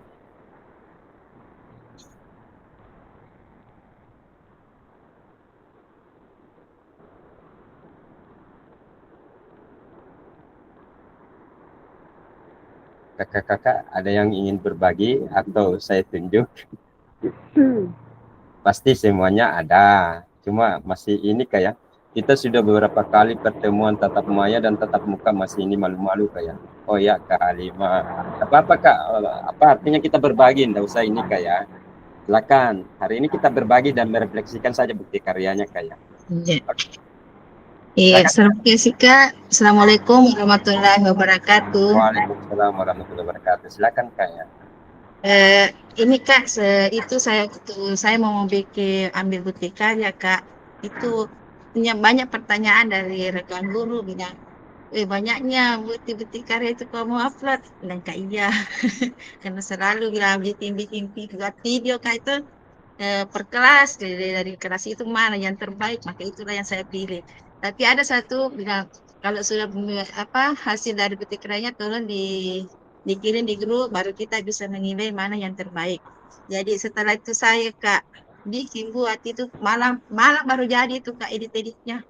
Kakak-kakak ada yang ingin berbagi atau saya tunjuk? Pasti semuanya ada, cuma masih ini kayak kita sudah beberapa kali pertemuan tatap maya dan tatap muka, masih ini malu-malu kayak. Oh ya Kak Halimah, apa-apa Kak, apa artinya kita berbagi, enggak usah ini kayak. Silakan, hari ini kita berbagi dan merefleksikan saja bukti karyanya kayak. Iya. Iya, terima kasih Kak. Assalamualaikum warahmatullahi wabarakatuh. Waalaikumsalam warahmatullahi wabarakatuh. Silakan Kak ya. Ini Kak, itu saya mau bikin ambil bukti karya Kak. Itu punya banyak pertanyaan dari rekan guru bilang, banyaknya bukti-bukti karya itu kamu upload. Bilang Kak iya, karena selalu bilang bikin buat video Kak itu per kelas dari kelas itu mana yang terbaik, maka itulah yang saya pilih. Tapi ada satu bilang kalau sudah hasil dari bukti karyanya tolong dikirim di grup, baru kita bisa menilai mana yang terbaik. Jadi setelah itu saya Kak bikin buat itu malam malam baru jadi itu Kak edit-editnya.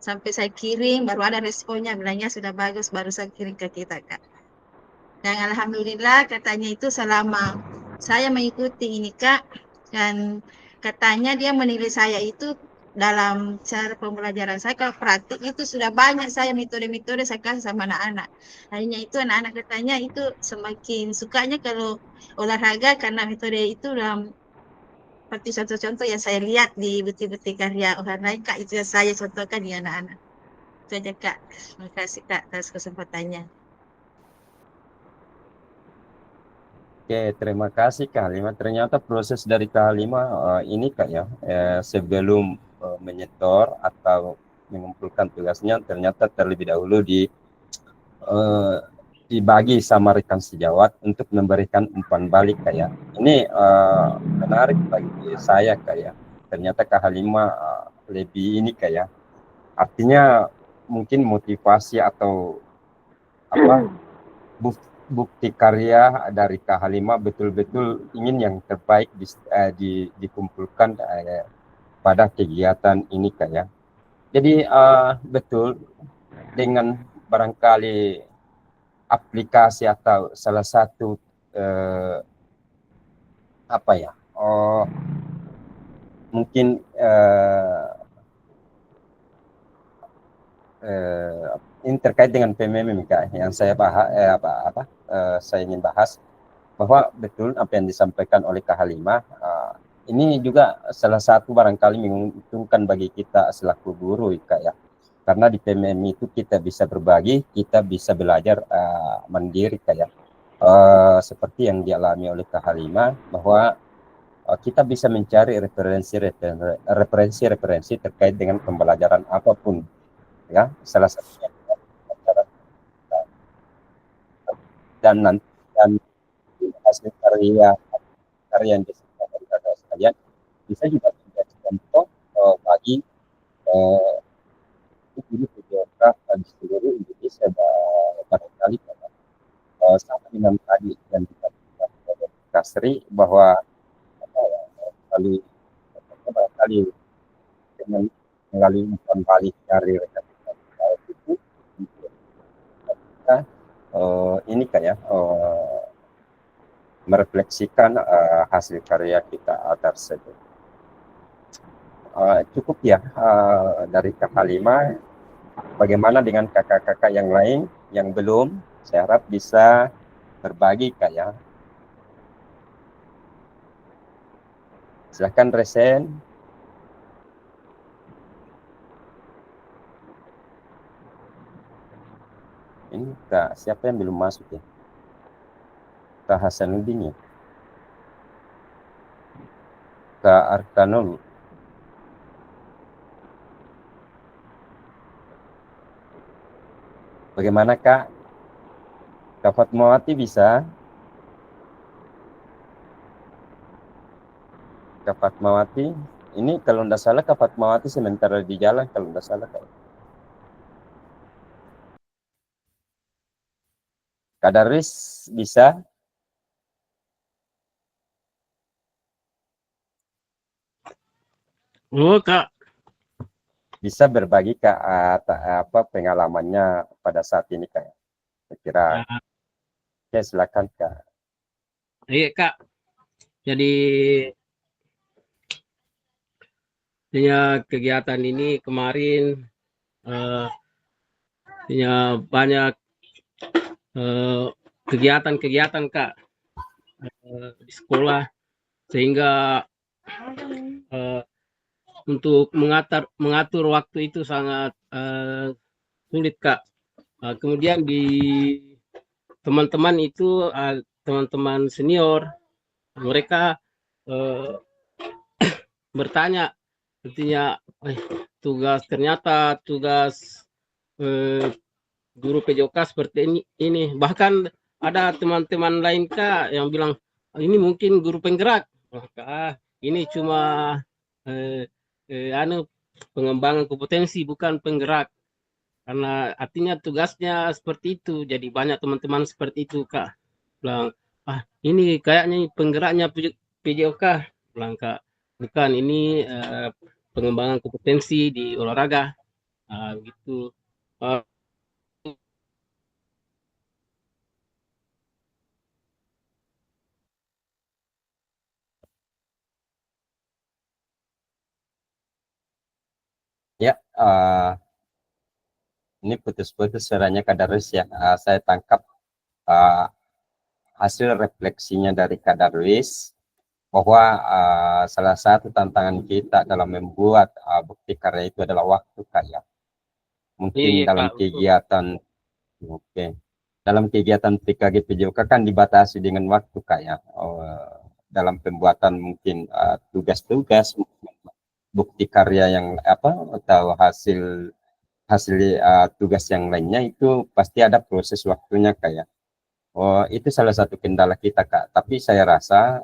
Sampai saya kirim baru ada responnya bilangnya sudah bagus, baru saya kirim ke kita Kak. Dan alhamdulillah katanya itu selama saya mengikuti ini Kak, dan katanya dia menilai saya itu dalam cara pembelajaran saya kalau praktik itu sudah banyak saya metode-metode saya kasih sama anak-anak. Akhirnya itu anak-anak katanya itu semakin sukanya kalau olahraga karena metode itu dalam seperti contoh-contoh yang saya lihat di bukti-bukti karya olahraga Kak, itu yang saya contohkan di anak-anak. Itu aja Kak. Terima kasih Kak atas kesempatannya. Oke, terima kasih Kak Halima. Ternyata proses dari Kak Halima ini Kak ya, sebelum menyetor atau mengumpulkan tugasnya, ternyata terlebih dahulu dibagi sama rekan sejawat untuk memberikan umpan balik Kak ya. Ini menarik bagi saya Kak ya. Ternyata Kak Halima lebih ini Kak ya. Artinya mungkin motivasi atau bukti karya dari Kak Halima betul-betul ingin yang terbaik dikumpulkan pada kegiatan ini Kak ya. Jadi betul dengan barangkali aplikasi atau salah satu mungkin ini terkait dengan PMM Kak, yang saya bahas saya ingin bahas bahwa betul apa yang disampaikan oleh Kak Halimah ini juga salah satu barangkali menguntungkan bagi kita selaku guru Kak ya, karena di PMM itu kita bisa berbagi, kita bisa belajar mandiri Kak ya, seperti yang dialami oleh Kak Halimah bahwa kita bisa mencari referensi terkait dengan pembelajaran apapun ya, salah satunya dan hasil karya yang disampaikan kepada sekalian bisa juga menjadi contoh bagi guru geograf di seluruh Indonesia barangkali sama dengan tadi yang dikatakan oleh Kasri bahwa barangkali dengan melalui umpan balik dari rekan-rekan itu kita ini kayak merefleksikan hasil karya kita tersebut. Cukup ya dari Kak Halimah. Bagaimana dengan kakak-kakak yang lain yang belum? Saya harap bisa berbagi Kak ya. Silahkan Resen. Ini Kak, siapa yang belum masuk ya? Kak Hasanuddin ya? Kak Arkanul. Bagaimana Kak? Kak Fatmawati bisa? Kak Fatmawati, ini kalau tidak salah Kak Fatmawati sementara di jalan kalau tidak salah Kak. Kak Daris bisa? Oh Kak, Bisa berbagi Kak apa pengalamannya pada saat ini Kak? Saya kira. Ya, silakan Kak. iya Kak. Jadi kegiatan ini kemarin banyak kegiatan-kegiatan Kak di sekolah, sehingga untuk mengatur waktu itu sangat sulit, Kak. Kemudian di teman-teman itu, teman-teman senior, mereka bertanya, artinya ternyata tugas guru PJOK seperti ini. Bahkan ada teman-teman lain, Kak, yang bilang ini mungkin guru penggerak. Maka ini cuma pengembangan kompetensi, bukan penggerak. Karena artinya tugasnya seperti itu. Jadi banyak teman-teman seperti itu, Kak. Bilang, ini kayaknya penggeraknya PJOK. Bilang, Kak, bukan, ini pengembangan kompetensi di olahraga. Gitu. Ya, ini putus-putus suaranya Kadarus ya. Saya tangkap hasil refleksinya dari Kadarus bahwa salah satu tantangan kita dalam membuat bukti karya itu adalah waktu, Kak, ya. Mungkin Iya, dalam Kak, betul. kegiatan, dalam kegiatan PKG PJOK kan dibatasi dengan waktu, Kak, ya. Dalam pembuatan mungkin tugas-tugas, bukti karya yang atau hasil tugas yang lainnya itu pasti ada proses waktunya, Kak, ya. Itu salah satu kendala kita, Kak. Tapi saya rasa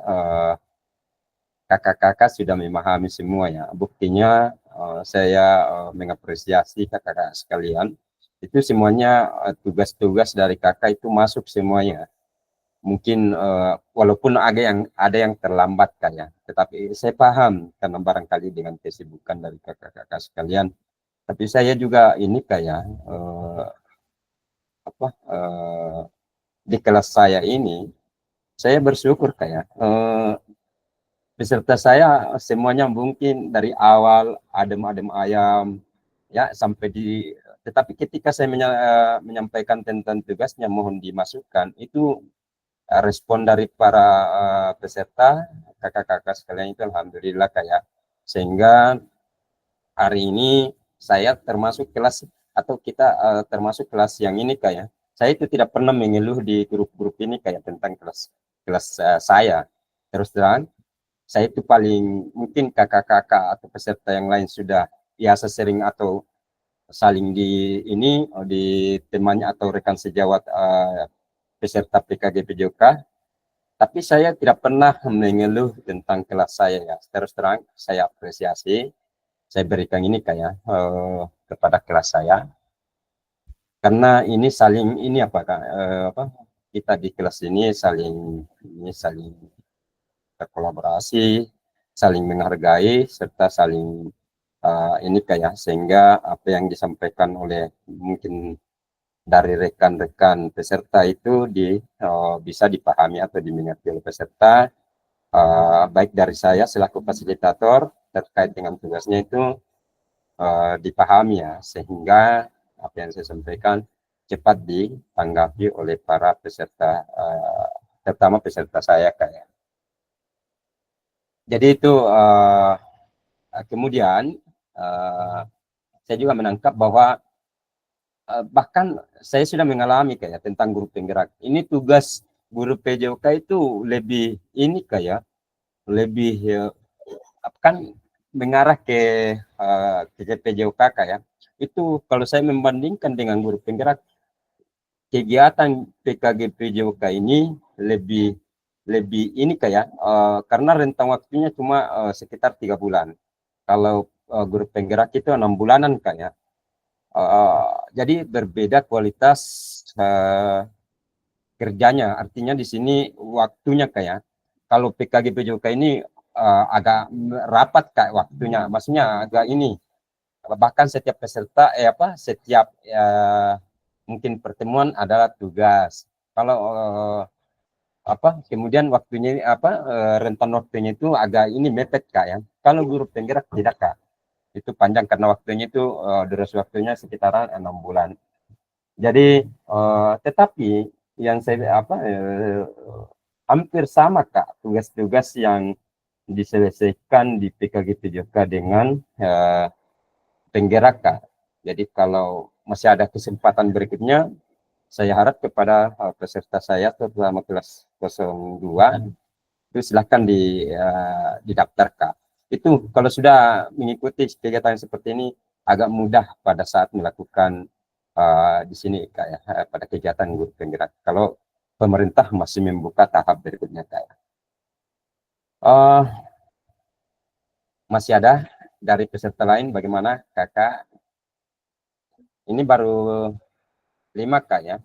kakak-kakak sudah memahami semua ya. Buktinya saya mengapresiasi kakak-kakak sekalian. Itu semuanya tugas-tugas dari kakak itu masuk semuanya. Mungkin walaupun ada yang terlambat, Kak, ya. Tetapi saya paham karena barangkali dengan kesibukan dari kakak-kakak sekalian. Tapi saya juga ini kayak di kelas saya ini, saya bersyukur kayak peserta saya semuanya mungkin dari awal adem-adem ayam ya sampai tetapi ketika saya menyampaikan tentang tugasnya mohon dimasukkan, itu respon dari para peserta kakak-kakak sekalian itu alhamdulillah kayak, sehingga hari ini saya termasuk kelas atau kita termasuk kelas yang ini kayak, saya itu tidak pernah mengeluh di grup-grup ini kayak tentang kelas saya. Terus terang saya itu paling mungkin kakak-kakak atau peserta yang lain sudah biasa sering atau saling di temannya atau rekan sejawat peserta PKG PJOK, tapi saya tidak pernah mengeluh tentang kelas saya ya. Terus terang saya apresiasi, saya berikan ini kayak kepada kelas saya, karena ini saling kita di kelas ini saling berkolaborasi, saling menghargai, serta saling ini kayak, sehingga apa yang disampaikan oleh mungkin dari rekan-rekan peserta itu bisa dipahami atau dimengerti oleh peserta, baik dari saya selaku fasilitator terkait dengan tugasnya itu dipahami ya, sehingga apa yang saya sampaikan cepat ditanggapi oleh para peserta, terutama peserta saya kayak. Jadi itu kemudian saya juga menangkap bahwa bahkan saya sudah mengalami kayak tentang guru penggerak. Ini tugas guru PJOK itu lebih ini kayak lebih kan mengarah ke PJOK kayak. Itu kalau saya membandingkan dengan guru penggerak, kegiatan PKG PJOK ini lebih ini kayak karena rentang waktunya cuma sekitar 3 bulan. Kalau guru penggerak itu 6 bulanan kayak. Jadi berbeda kualitas kerjanya. Artinya di sini waktunya kayak, kalau PKG PJOK ini agak rapat kayak waktunya, maksudnya agak ini. Bahkan setiap peserta setiap mungkin pertemuan adalah tugas. Kalau kemudian waktunya rentan waktunya itu agak ini mepet, Kak, ya. Kalau guru penggerak tidak, Kak, itu panjang karena waktunya itu durasi waktunya sekitaran 6 bulan. Jadi tetapi yang saya hampir sama, Kak, tugas-tugas yang diselesaikan di PKG-PJK dengan penggerak, Kak. Jadi kalau masih ada kesempatan berikutnya, saya harap kepada peserta saya terutama kelas 02 itu silahkan didaftar, Kak. Itu kalau sudah mengikuti kegiatan seperti ini agak mudah pada saat melakukan di sini, Kak, ya, pada kegiatan guru penggerak. Kalau pemerintah masih membuka tahap berikutnya, Kak. Masih ada dari peserta lain, bagaimana, Kakak? Ini baru 5, Kak, ya.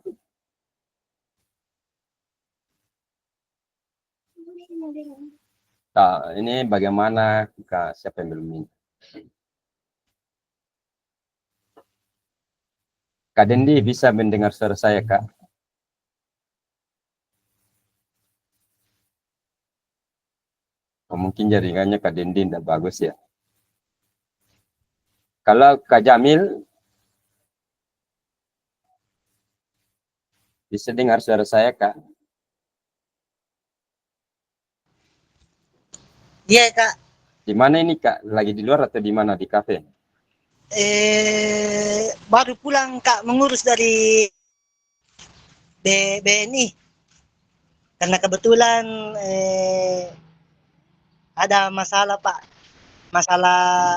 Nah, ini bagaimana, Kak? Siapa yang belum ini? Kak Dendi bisa mendengar suara saya, Kak? Oh, mungkin jaringannya Kak Dendi tidak bagus ya. Kalau Kak Jamil bisa dengar suara saya, Kak? Iya, Kak. Di mana ini, Kak? Lagi di luar atau di mana? Di kafe? Baru pulang, Kak, mengurus dari BNI. Karena kebetulan ada masalah, Pak. Masalah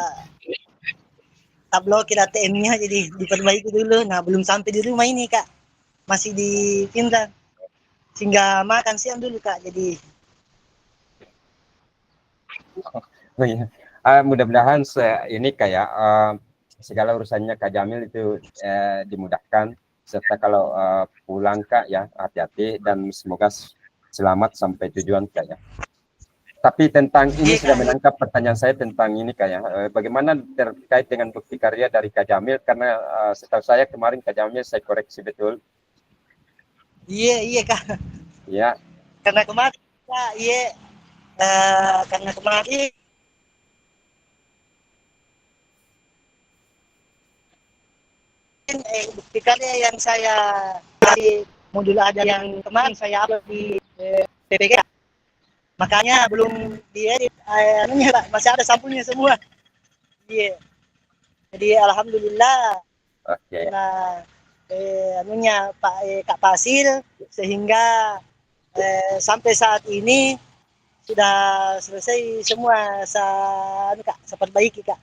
tak blokir ATM-nya, jadi diperbaiki dulu. Nah, belum sampai di rumah ini, Kak. Masih di Finland. Sehingga makan siang dulu, Kak. Jadi Oh iya. Mudah-mudahan ini kayak segala urusannya Kak Jamil itu dimudahkan, serta kalau pulang, Kak, ya hati-hati dan semoga selamat sampai tujuan, Kak, ya. Tapi tentang ini sudah menangkap pertanyaan saya tentang ini, Kak, ya. Bagaimana terkait dengan bukti karya dari Kak Jamil, karena setahu saya kemarin Kak Jamil saya koreksi betul. iya, Kak. Iya. Karena kemarin, Kak, karena kemarin bukti karya yang saya dari modul ada yang kemarin saya upload di PPK, makanya belum diedit, masih ada sampulnya semua. Iya. Jadi alhamdulillah karena Kak Pasil, sehingga sampai saat ini sudah selesai semua, Kak, saya perbaiki, Kak.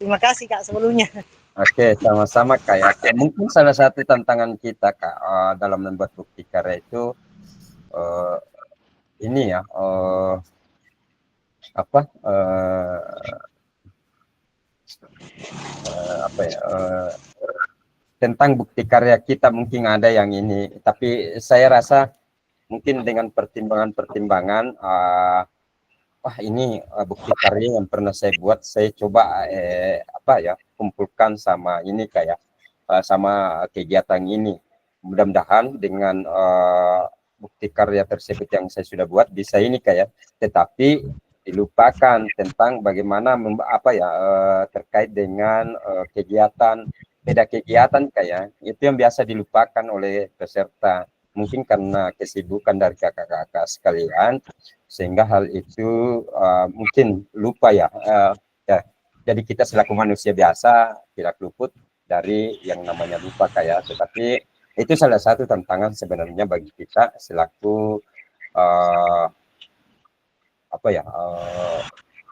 Terima kasih, Kak, sebelumnya. Oke, sama-sama, Kak, ya. Mungkin salah satu tantangan kita, Kak, dalam membuat bukti karya itu ini ya, tentang bukti karya kita mungkin ada yang ini, tapi saya rasa mungkin dengan pertimbangan-pertimbangan, wah ini bukti karya yang pernah saya buat, saya coba kumpulkan sama ini, kayak sama kegiatan ini. Mudah-mudahan dengan bukti karya tersebut yang saya sudah buat bisa ini, kayak, tetapi dilupakan tentang bagaimana terkait dengan kegiatan, beda kegiatan, kayak itu yang biasa dilupakan oleh peserta, mungkin karena kesibukan dari kakak-kakak sekalian, sehingga hal itu mungkin lupa ya. Jadi kita selaku manusia biasa tidak luput dari yang namanya lupa, kayak, tetapi itu salah satu tantangan sebenarnya bagi kita selaku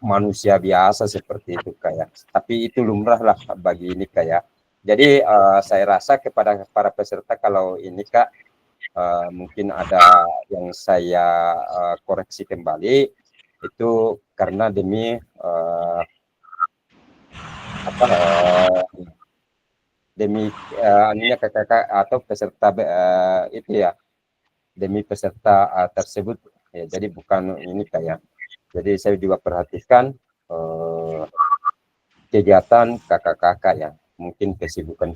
manusia biasa seperti itu, kayak. Tapi itu lumrah lah bagi ini, kayak. Jadi saya rasa kepada para peserta, kalau ini, Kak, mungkin ada yang saya koreksi kembali, itu karena demi kakak-kakak atau peserta itu ya, demi peserta tersebut ya, jadi bukan ini, kayak. Jadi saya juga perhatikan kegiatan kakak-kakak ya, mungkin kesibukan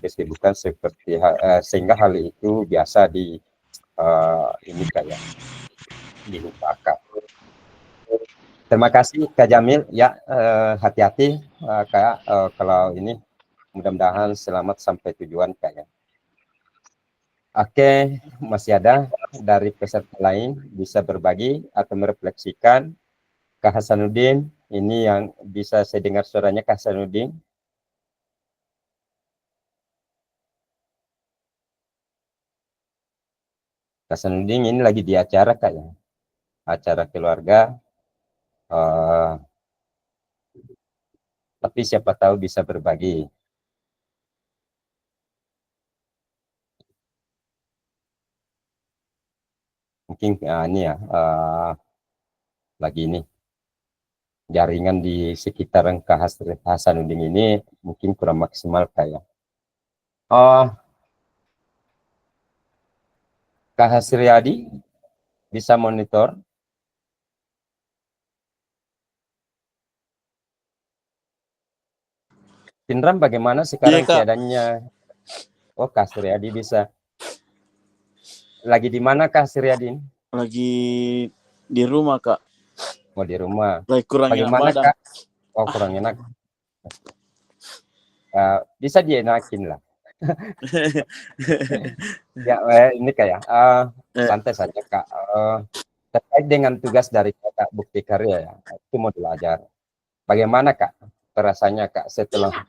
seperti sehingga hal itu biasa ini, kayak dilupakan. Terima kasih Kak Jamil ya, hati-hati Kak, kalau ini mudah-mudahan selamat sampai tujuan, Kak, ya. Oke, masih ada dari peserta lain bisa berbagi atau merefleksikan Kak Hasanuddin, ini yang bisa saya dengar suaranya Kak Hasanuddin. Kak Hasanuddin ini lagi di acara Kak ya, acara keluarga. Tapi siapa tahu bisa berbagi. Mungkin ini ya, lagi ini jaringan di sekitaran Kak Hasanuddin ini mungkin kurang maksimal kayak. Kak Hasriyadi bisa monitor. Pinram bagaimana sekarang keadaannya? Oh, Kak Hasriyadi bisa. Lagi di mana Kak Hasriyadi? Lagi di rumah, Kak. Oh, di rumah. Lagi kurang Bagaimana enak Kak? Oh, kurang enak. Bisa dienakin lah. Ya, ini kayak santai saja Kak. Terkait dengan tugas dari Kakak Bukti Karya ya, itu modul ajar. Bagaimana Kak rasanya Kak setelah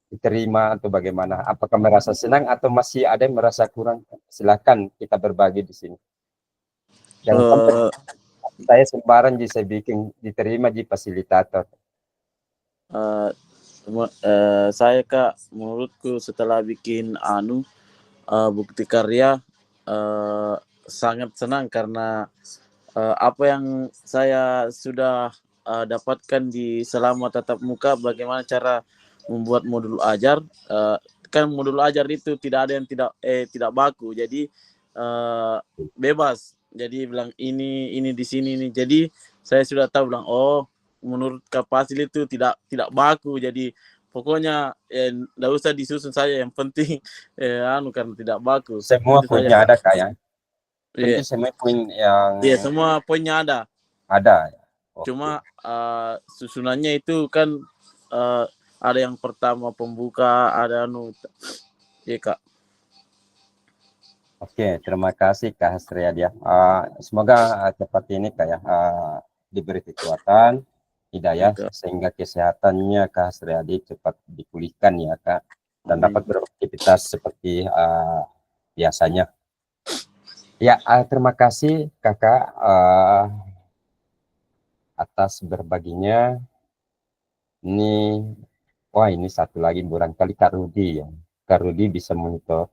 diterima atau bagaimana? Apakah merasa senang atau masih ada yang merasa kurang? Silakan kita berbagi di sini. Jangan sampai saya sembarang saya bikin diterima di fasilitator. Saya Kak, menurutku setelah bikin Bukti Karya sangat senang karena apa yang saya sudah dapatkan di selama tatap muka, bagaimana cara membuat modul ajar. Kan modul ajar itu tidak ada yang tidak baku, jadi bebas. Jadi bilang ini di sini nih. Jadi saya sudah tahu bilang menurut Kak Fasil itu tidak baku. Jadi pokoknya enggak usah disusun saya, yang penting karena tidak baku. Semua itu punya saja, ada Kak ya. Iya. Semua poin yang Semua poinnya ada. Ada. Cuma susunannya itu kan ada yang pertama pembuka, ada ya Kak. Oke, terima kasih Kak Hasriyadi. Semoga cepat ini kayak diberi kekuatan, hidayah, sehingga kesehatannya Kak Hasriyadi cepat dipulihkan ya Kak, dan dapat beraktivitas seperti biasanya. Ya, terima kasih Kakak atas berbaginya. Ini satu lagi barangkali Kak Rudi ya. Kak Rudi bisa monitor.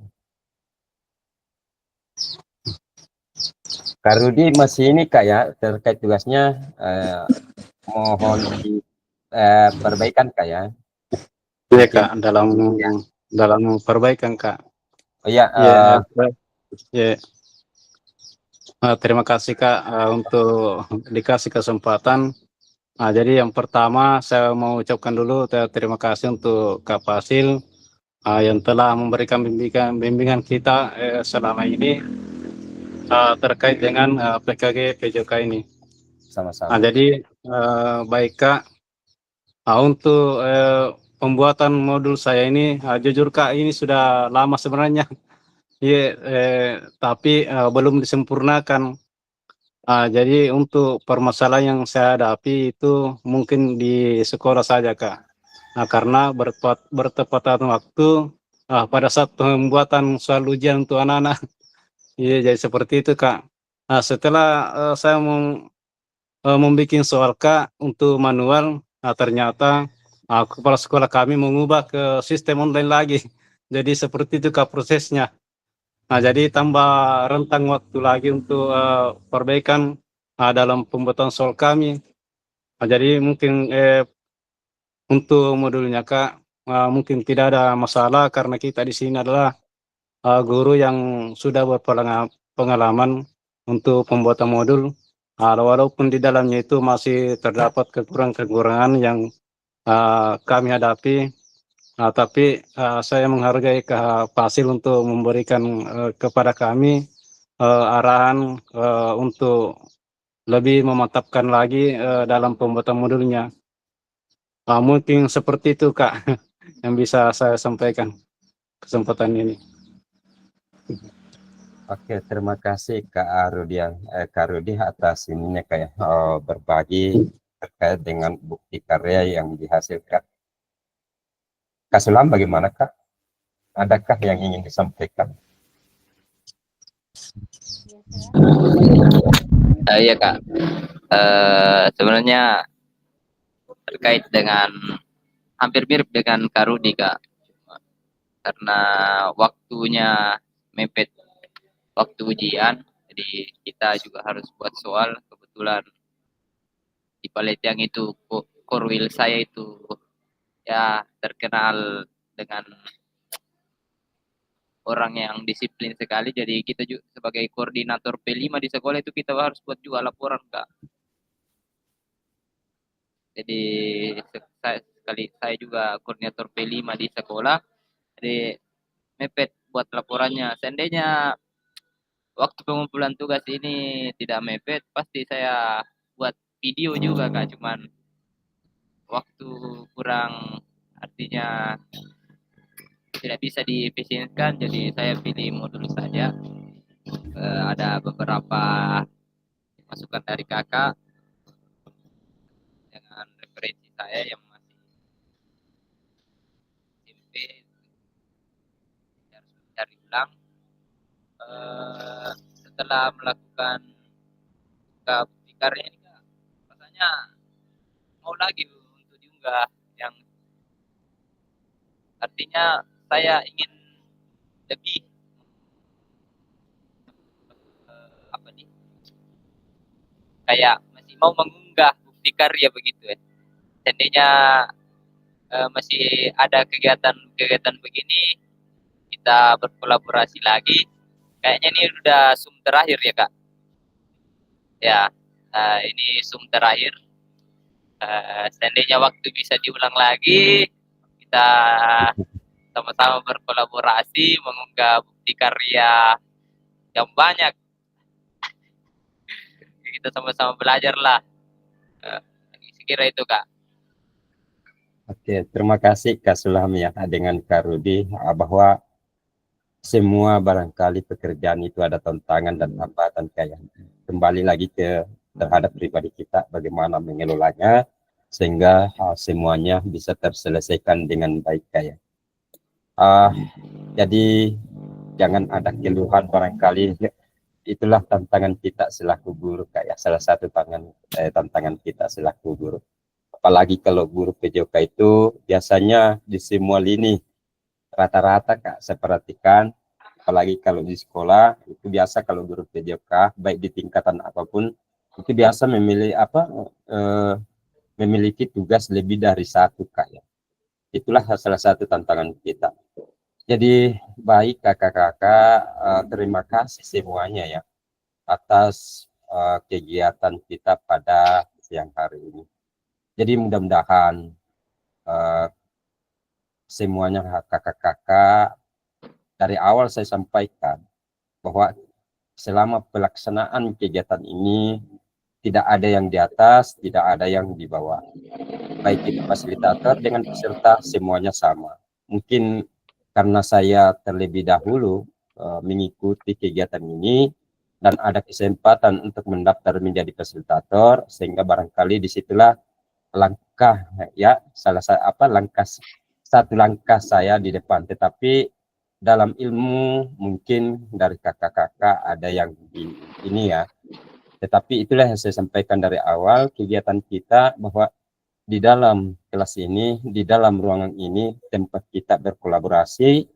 Kak Rudi masih ini Kak ya, terkait tugasnya mohon perbaikan Kak ya. Iya Kak, dalam perbaikan Kak. Oh iya. Terima kasih Kak untuk dikasih kesempatan. Jadi yang pertama saya mau ucapkan dulu terima kasih untuk Kak Fasil yang telah memberikan bimbingan kita selama ini terkait dengan PKG PJK ini. Sama-sama. Jadi baik Kak, untuk pembuatan modul saya ini jujur Kak, ini sudah lama sebenarnya. Tapi belum disempurnakan. Jadi untuk permasalahan yang saya hadapi itu mungkin di sekolah saja Kak. Karena bertepatan waktu pada saat pembuatan soal ujian untuk anak-anak. Jadi seperti itu Kak. Setelah saya membuat soal Kak untuk manual, ternyata kepala sekolah kami mengubah ke sistem online lagi. Jadi seperti itu Kak prosesnya. Jadi tambah rentang waktu lagi untuk perbaikan dalam pembuatan soal kami. Jadi mungkin untuk modulnya Kak, mungkin tidak ada masalah karena kita di sini adalah guru yang sudah berpengalaman untuk pembuatan modul. Walaupun di dalamnya itu masih terdapat kekurangan yang kami hadapi. Tapi saya menghargai Kak Fasil untuk memberikan kepada kami arahan untuk lebih memantapkan lagi dalam pembuatan modulnya. Mungkin seperti itu Kak yang bisa saya sampaikan kesempatan ini. Oke, terima kasih Kak Rudi atas ininya kayak berbagi terkait dengan bukti karya yang dihasilkan. Kak Sulam bagaimana Kak? Adakah yang ingin disampaikan? Iya Kak, sebenarnya terkait dengan hampir mirip dengan Kak Rudi Kak, karena waktunya mepet waktu ujian, jadi kita juga harus buat soal. Kebetulan di Paletiang itu korwil saya itu ya terkenal dengan orang yang disiplin sekali, jadi kita juga sebagai koordinator P5 di sekolah itu kita harus buat juga laporan Kak. Jadi saya juga koordinator P5 di sekolah, jadi mepet buat laporannya. Seandainya waktu pengumpulan tugas ini tidak mepet, pasti saya buat video juga Kak, cuman waktu kurang, artinya tidak bisa diefisienkan, jadi saya pilih modul saja. Ada beberapa masukan dari kakak dengan referensi saya yang masih SMP, harus mencari ulang. Setelah melakukan bukti karya ini Kak, rasanya mau lagi untuk diunggah, yang artinya saya ingin lebih kayak masih mau mengunggah bukti karya begitu ya. Seandainya masih ada kegiatan begini, kita berkolaborasi lagi. Kayaknya ini udah Zoom terakhir ya Kak. Ya, ini Zoom terakhir. Seandainya waktu bisa diulang lagi, kita sama-sama berkolaborasi mengunggah bukti karya yang banyak. Kita sama-sama belajar lah. Sekira itu Kak. Oke, terima kasih Kak Sulam ya dengan Kak Rudi, bahwa semua barangkali pekerjaan itu ada tantangan dan hambatan kayak kembali lagi terhadap pribadi kita bagaimana mengelolanya sehingga semuanya bisa terselesaikan dengan baik kayak. Jadi jangan ada keluhan barangkali, itulah tantangan kita selaku guru kayak salah satu tantangan kita selaku guru. Apalagi kalau guru PJOK itu biasanya di semua lini rata-rata Kak saya perhatikan, apalagi kalau di sekolah itu biasa kalau guru PJOK baik di tingkatan apapun itu biasa memiliki tugas lebih dari satu Kak ya. Itulah salah satu tantangan kita. Jadi baik kakak-kakak, terima kasih semuanya ya atas kegiatan kita pada siang hari ini. Jadi mudah-mudahan semuanya kakak-kakak, dari awal saya sampaikan bahwa selama pelaksanaan kegiatan ini tidak ada yang di atas, tidak ada yang di bawah. Baik itu fasilitator dengan peserta semuanya sama. Mungkin karena saya terlebih dahulu mengikuti kegiatan ini dan ada kesempatan untuk mendaftar menjadi fasilitator, sehingga barangkali disitulah langkah ya satu langkah saya di depan. Tetapi dalam ilmu mungkin dari kakak-kakak ada yang ini ya, tetapi itulah yang saya sampaikan dari awal kegiatan kita, bahwa di dalam kelas ini, di dalam ruangan ini tempat kita berkolaborasi,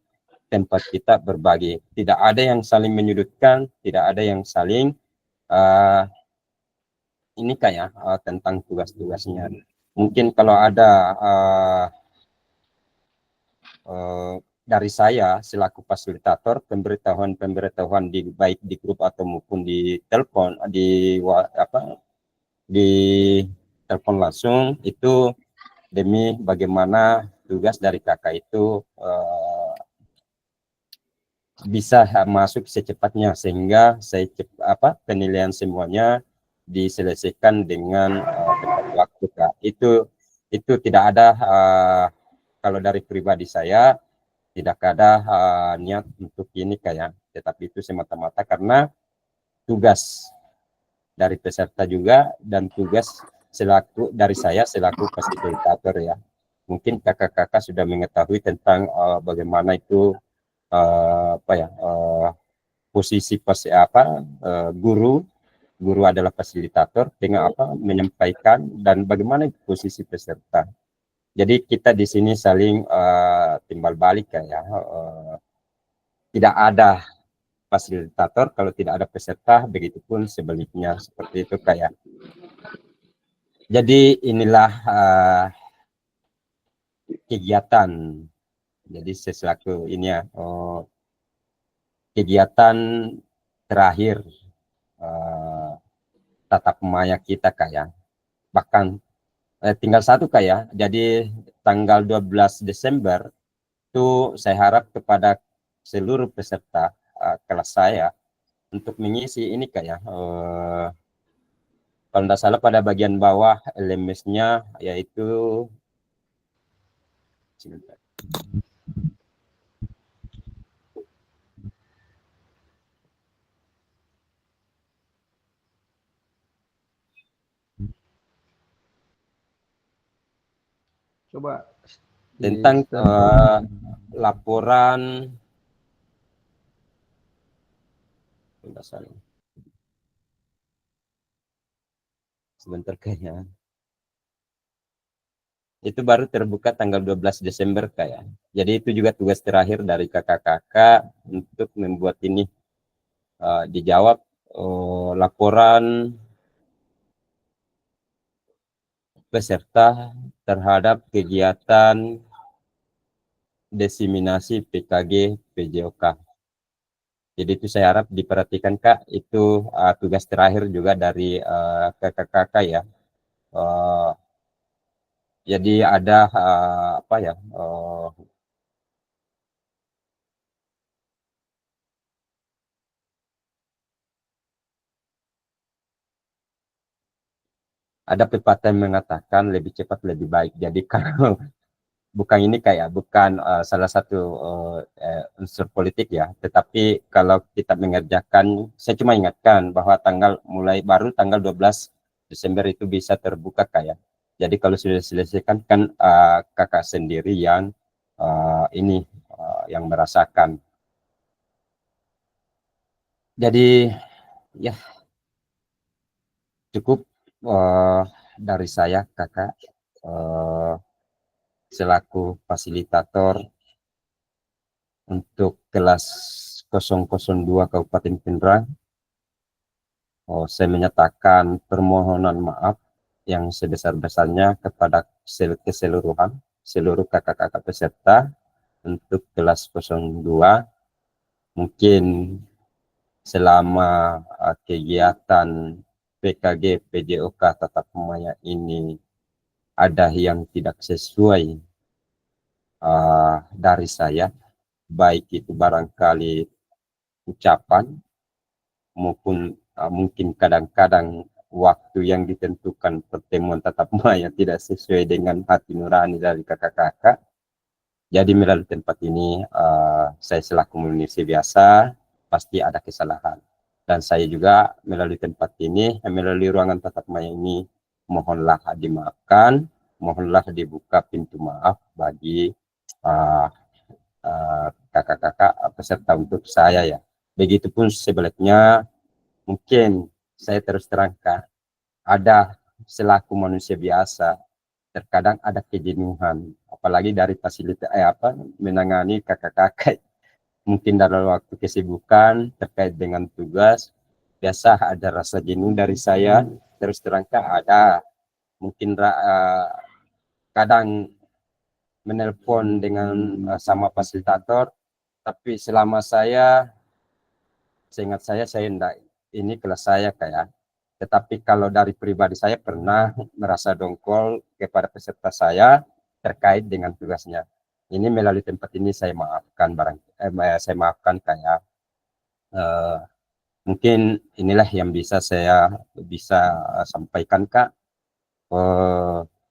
tempat kita berbagi, tidak ada yang saling menyudutkan, tidak ada yang saling ini kayak tentang tugas-tugasnya. Mungkin kalau ada dari saya selaku fasilitator pemberitahuan baik di grup atau maupun di telepon, di telepon langsung, itu demi bagaimana tugas dari kakak itu bisa masuk secepatnya, sehingga penilaian semuanya diselesaikan dengan tepat waktu Kak. Itu tidak ada kalau dari pribadi saya tidak ada niat untuk ini kayak, tetapi itu semata-mata karena tugas dari peserta juga dan tugas dari saya selaku fasilitator ya. Mungkin kakak-kakak sudah mengetahui tentang bagaimana itu posisi guru adalah fasilitator dengan menyampaikan dan bagaimana posisi peserta. Jadi kita di sini saling timbal balik ya. Tidak ada fasilitator kalau tidak ada peserta, begitupun sebaliknya seperti itu kayak. Jadi inilah kegiatan. Jadi sesuatu ini ya kegiatan terakhir tatap maya kita kayak. Bahkan tinggal satu kayak. Jadi tanggal 12 Desember itu saya harap kepada seluruh peserta kelas saya untuk mengisi ini kayak kalau tidak salah pada bagian bawah LMS-nya yaitu coba tentang laporan sebentar kayaknya itu baru terbuka tanggal 12 Desember kayak. Jadi itu juga tugas terakhir dari kakak-kakak untuk membuat ini dijawab laporan peserta terhadap kegiatan diseminasi PKG PJOK. Jadi itu saya harap diperhatikan Kak, itu tugas terakhir juga dari kakak-kakak ya. Jadi ada ada pepatah yang mengatakan lebih cepat lebih baik. Jadi kalau bukan ini bukan salah satu unsur politik ya, tetapi kalau kita mengerjakan, saya cuma ingatkan bahwa baru tanggal 12 Desember itu bisa terbuka kayak. Jadi kalau sudah diselesaikan kan kakak sendiri yang yang merasakan. Jadi ya cukup dari saya kakak selaku fasilitator untuk kelas 002 Kabupaten Pindrang. Saya menyatakan permohonan maaf yang sebesar-besarnya kepada keseluruhan seluruh kakak-kakak peserta untuk kelas 02. Mungkin selama kegiatan PKG PJOK tatap maya ini ada yang tidak sesuai dari saya, baik itu barangkali ucapan maupun mungkin kadang-kadang waktu yang ditentukan pertemuan tatap maya tidak sesuai dengan hati nurani dari kakak-kakak. Jadi melalui tempat ini saya selaku manusia biasa pasti ada kesalahan. Dan saya juga melalui tempat ini, melalui ruangan tatap maya ini, mohonlah dimaafkan, mohonlah dibuka pintu maaf bagi kakak-kakak peserta untuk saya ya. Begitupun sebaliknya, mungkin saya terus terangkan, ada selaku manusia biasa, terkadang ada kejenuhan, apalagi dari fasilitas menangani kakak-kakak. Mungkin dalam waktu kesibukan terkait dengan tugas, biasa ada rasa jenuh dari saya, terus terangkan ada. Mungkin kadang menelpon dengan sama fasilitator, tapi selama seingat saya enggak, ini kelas saya kayak. Tetapi kalau dari pribadi saya pernah merasa dongkol kepada peserta saya terkait dengan tugasnya. Ini melalui tempat ini saya maafkan saya maafkan kayak mungkin inilah yang bisa saya sampaikan Kak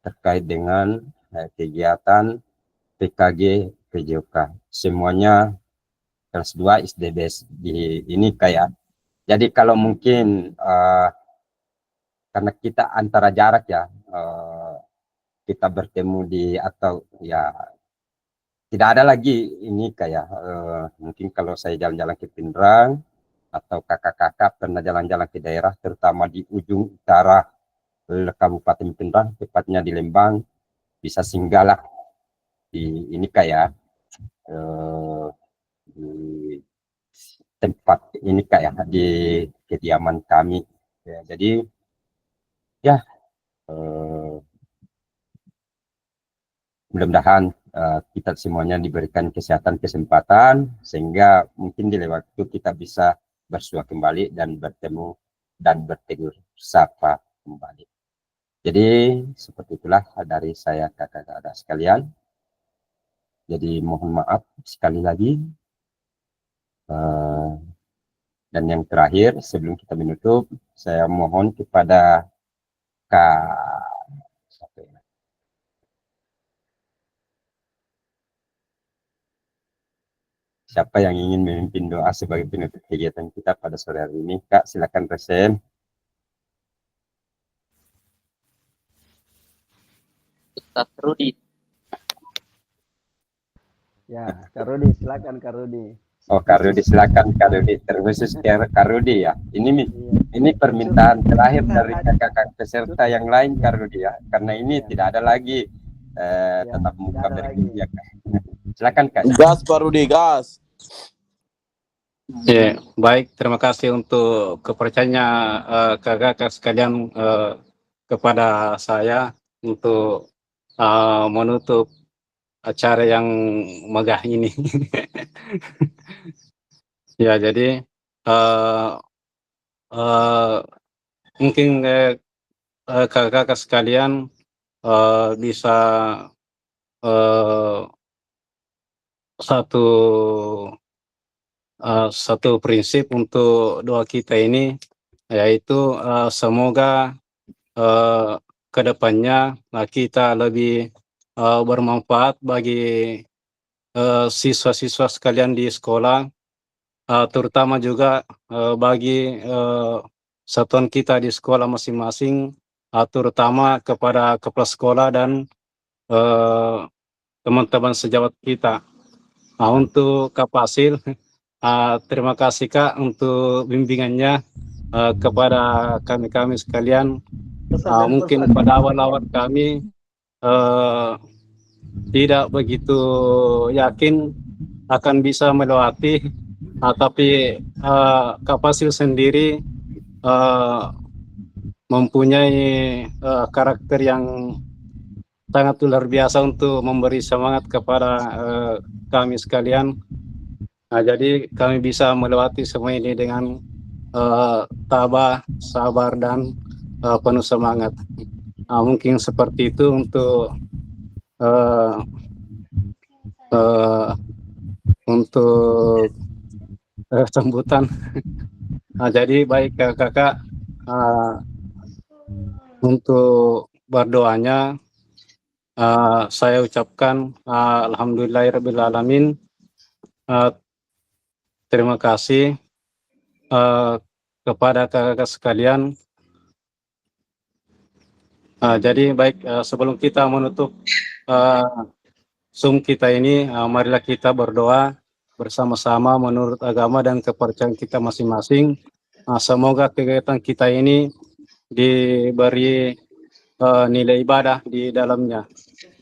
terkait dengan kegiatan PKG PJOK. Semuanya kelas 2 SDBS di ini kayak. Jadi kalau mungkin karena kita antara jarak ya, kita bertemu di atau ya tidak ada lagi ini kayak mungkin kalau saya jalan-jalan ke Pindrang atau kakak-kakak pernah jalan-jalan ke daerah terutama di ujung utara Kabupaten Pindrang, tepatnya di Lembang, bisa singgahlah di ini kayak di tempat ini kayak di kediaman kami ya, jadi ya mudah-mudahan kita semuanya diberikan kesehatan kesempatan sehingga mungkin di lain waktu kita bisa bersua kembali dan bertemu dan bertegur sapa kembali. Jadi seperti itulah dari saya kakak-kakak sekalian. Jadi mohon maaf sekali lagi. Dan yang terakhir sebelum kita menutup, saya mohon kepada siapa yang ingin memimpin doa sebagai penutup kegiatan kita pada sore hari ini, Kak, silakan Resen. Ustaz Rudi. Ya, Kak Rudi, silakan Kak Rudi. Oh, Kak Rudi, silakan Kak Rudi, terkhusus Kak Rudi ya. Ini permintaan terakhir dari kakak-kakak peserta yang lain Kak Rudi ya, karena ini tidak ada lagi tatap muka berikutnya. Silakan Kak. Gas Pak Rudi, gas. Ya, baik, terima kasih untuk kepercayaannya kakak-kakak sekalian kepada saya untuk menutup acara yang megah ini. Ya, jadi mungkin kakak-kakak sekalian bisa satu prinsip untuk doa kita ini, yaitu semoga kedepannya kita lebih bermanfaat bagi siswa-siswa sekalian di sekolah, terutama juga bagi satuan kita di sekolah masing-masing, terutama kepada kepala sekolah dan teman-teman sejawat kita. Untuk Kak Fasil, terima kasih Kak untuk bimbingannya kepada kami sekalian. Mungkin pada awal-awal kami tidak begitu yakin akan bisa melewati, tapi Kak Fasil sendiri mempunyai karakter yang sangat luar biasa untuk memberi semangat kepada kami sekalian. Jadi kami bisa melewati semua ini dengan tabah, sabar, dan penuh semangat. Mungkin seperti itu untuk sambutan. Jadi baik kakak, untuk berdoanya saya ucapkan alhamdulillahirrabbilalamin. Terima kasih kepada kakak sekalian. Jadi baik, sebelum kita menutup Zoom kita ini, marilah kita berdoa bersama-sama menurut agama dan kepercayaan kita masing-masing. Semoga kegiatan kita ini diberi nilai ibadah di dalamnya.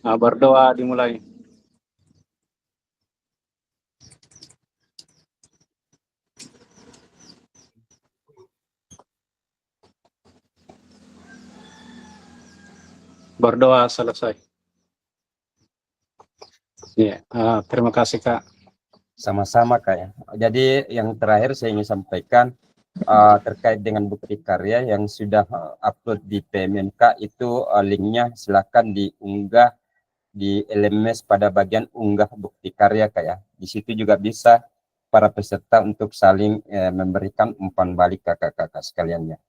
Berdoa dimulai. Berdoa selesai. Ya, terima kasih Kak. Sama-sama Kak ya. Jadi yang terakhir saya ingin sampaikan terkait dengan bukti karya yang sudah upload di PMMK itu, linknya silakan diunggah di LMS pada bagian unggah bukti karya Kak ya. Di situ juga bisa para peserta untuk saling memberikan umpan balik kakak-kakak sekaliannya.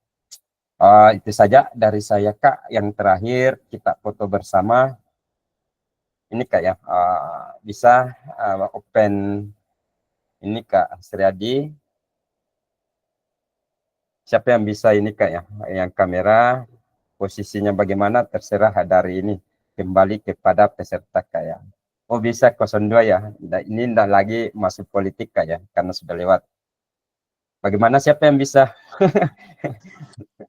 Itu saja dari saya Kak. Yang terakhir kita foto bersama. Ini Kak ya, bisa open ini Kak Sriadi. Siapa yang bisa ini Kak ya, yang kamera posisinya bagaimana terserah dari ini, kembali kepada peserta Kak ya. Oh bisa 02 ya, ini tidak lagi masuk politik Kak ya, karena sudah lewat. Bagaimana, siapa yang bisa?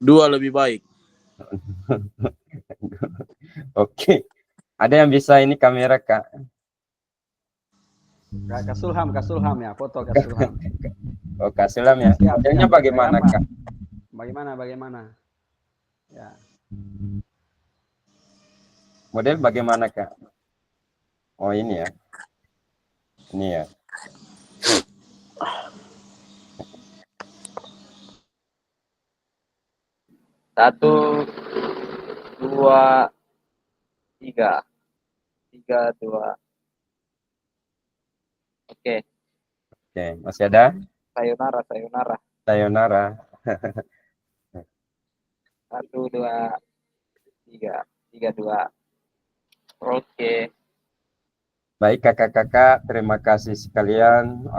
2 lebih baik. Oke, ada yang bisa ini kamera Kak? Kak Sulham ya, foto Kak Sulham. Oh Kak Sulham ya, Siap, modelnya siap. bagaimana Gambar. Kak? Bagaimana? Ya. Model bagaimana Kak? Oh ini ya, ini ya. Satu, dua, tiga, dua. Oke, Oke, masih ada? sayonara. Sayonara. 1, 2, 3, 2. Oke. Baik kakak-kakak, terima kasih sekalian.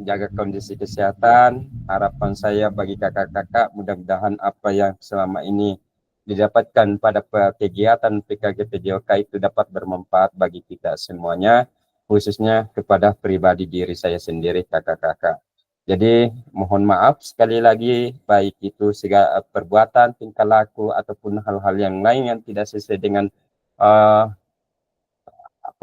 Jaga kondisi kesehatan. Harapan saya bagi kakak-kakak, mudah-mudahan apa yang selama ini didapatkan pada kegiatan PKG PJOK itu dapat bermanfaat bagi kita semuanya, khususnya kepada pribadi diri saya sendiri kakak-kakak. Jadi mohon maaf sekali lagi, baik itu segala perbuatan, tingkah laku ataupun hal-hal yang lain yang tidak sesuai dengan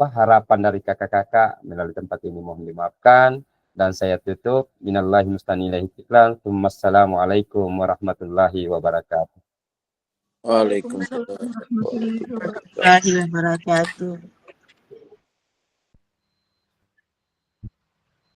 harapan dari kakak-kakak melalui tempat ini, mohon dimaafkan, dan saya tutup. Minallahi mustanilahi tiklan. Wassalamualaikum warahmatullahi wabarakatuh. Waalaikumsalam. Waalaikumsalam warahmatullahi wabarakatuh. Warahmatullahi wabarakatuh.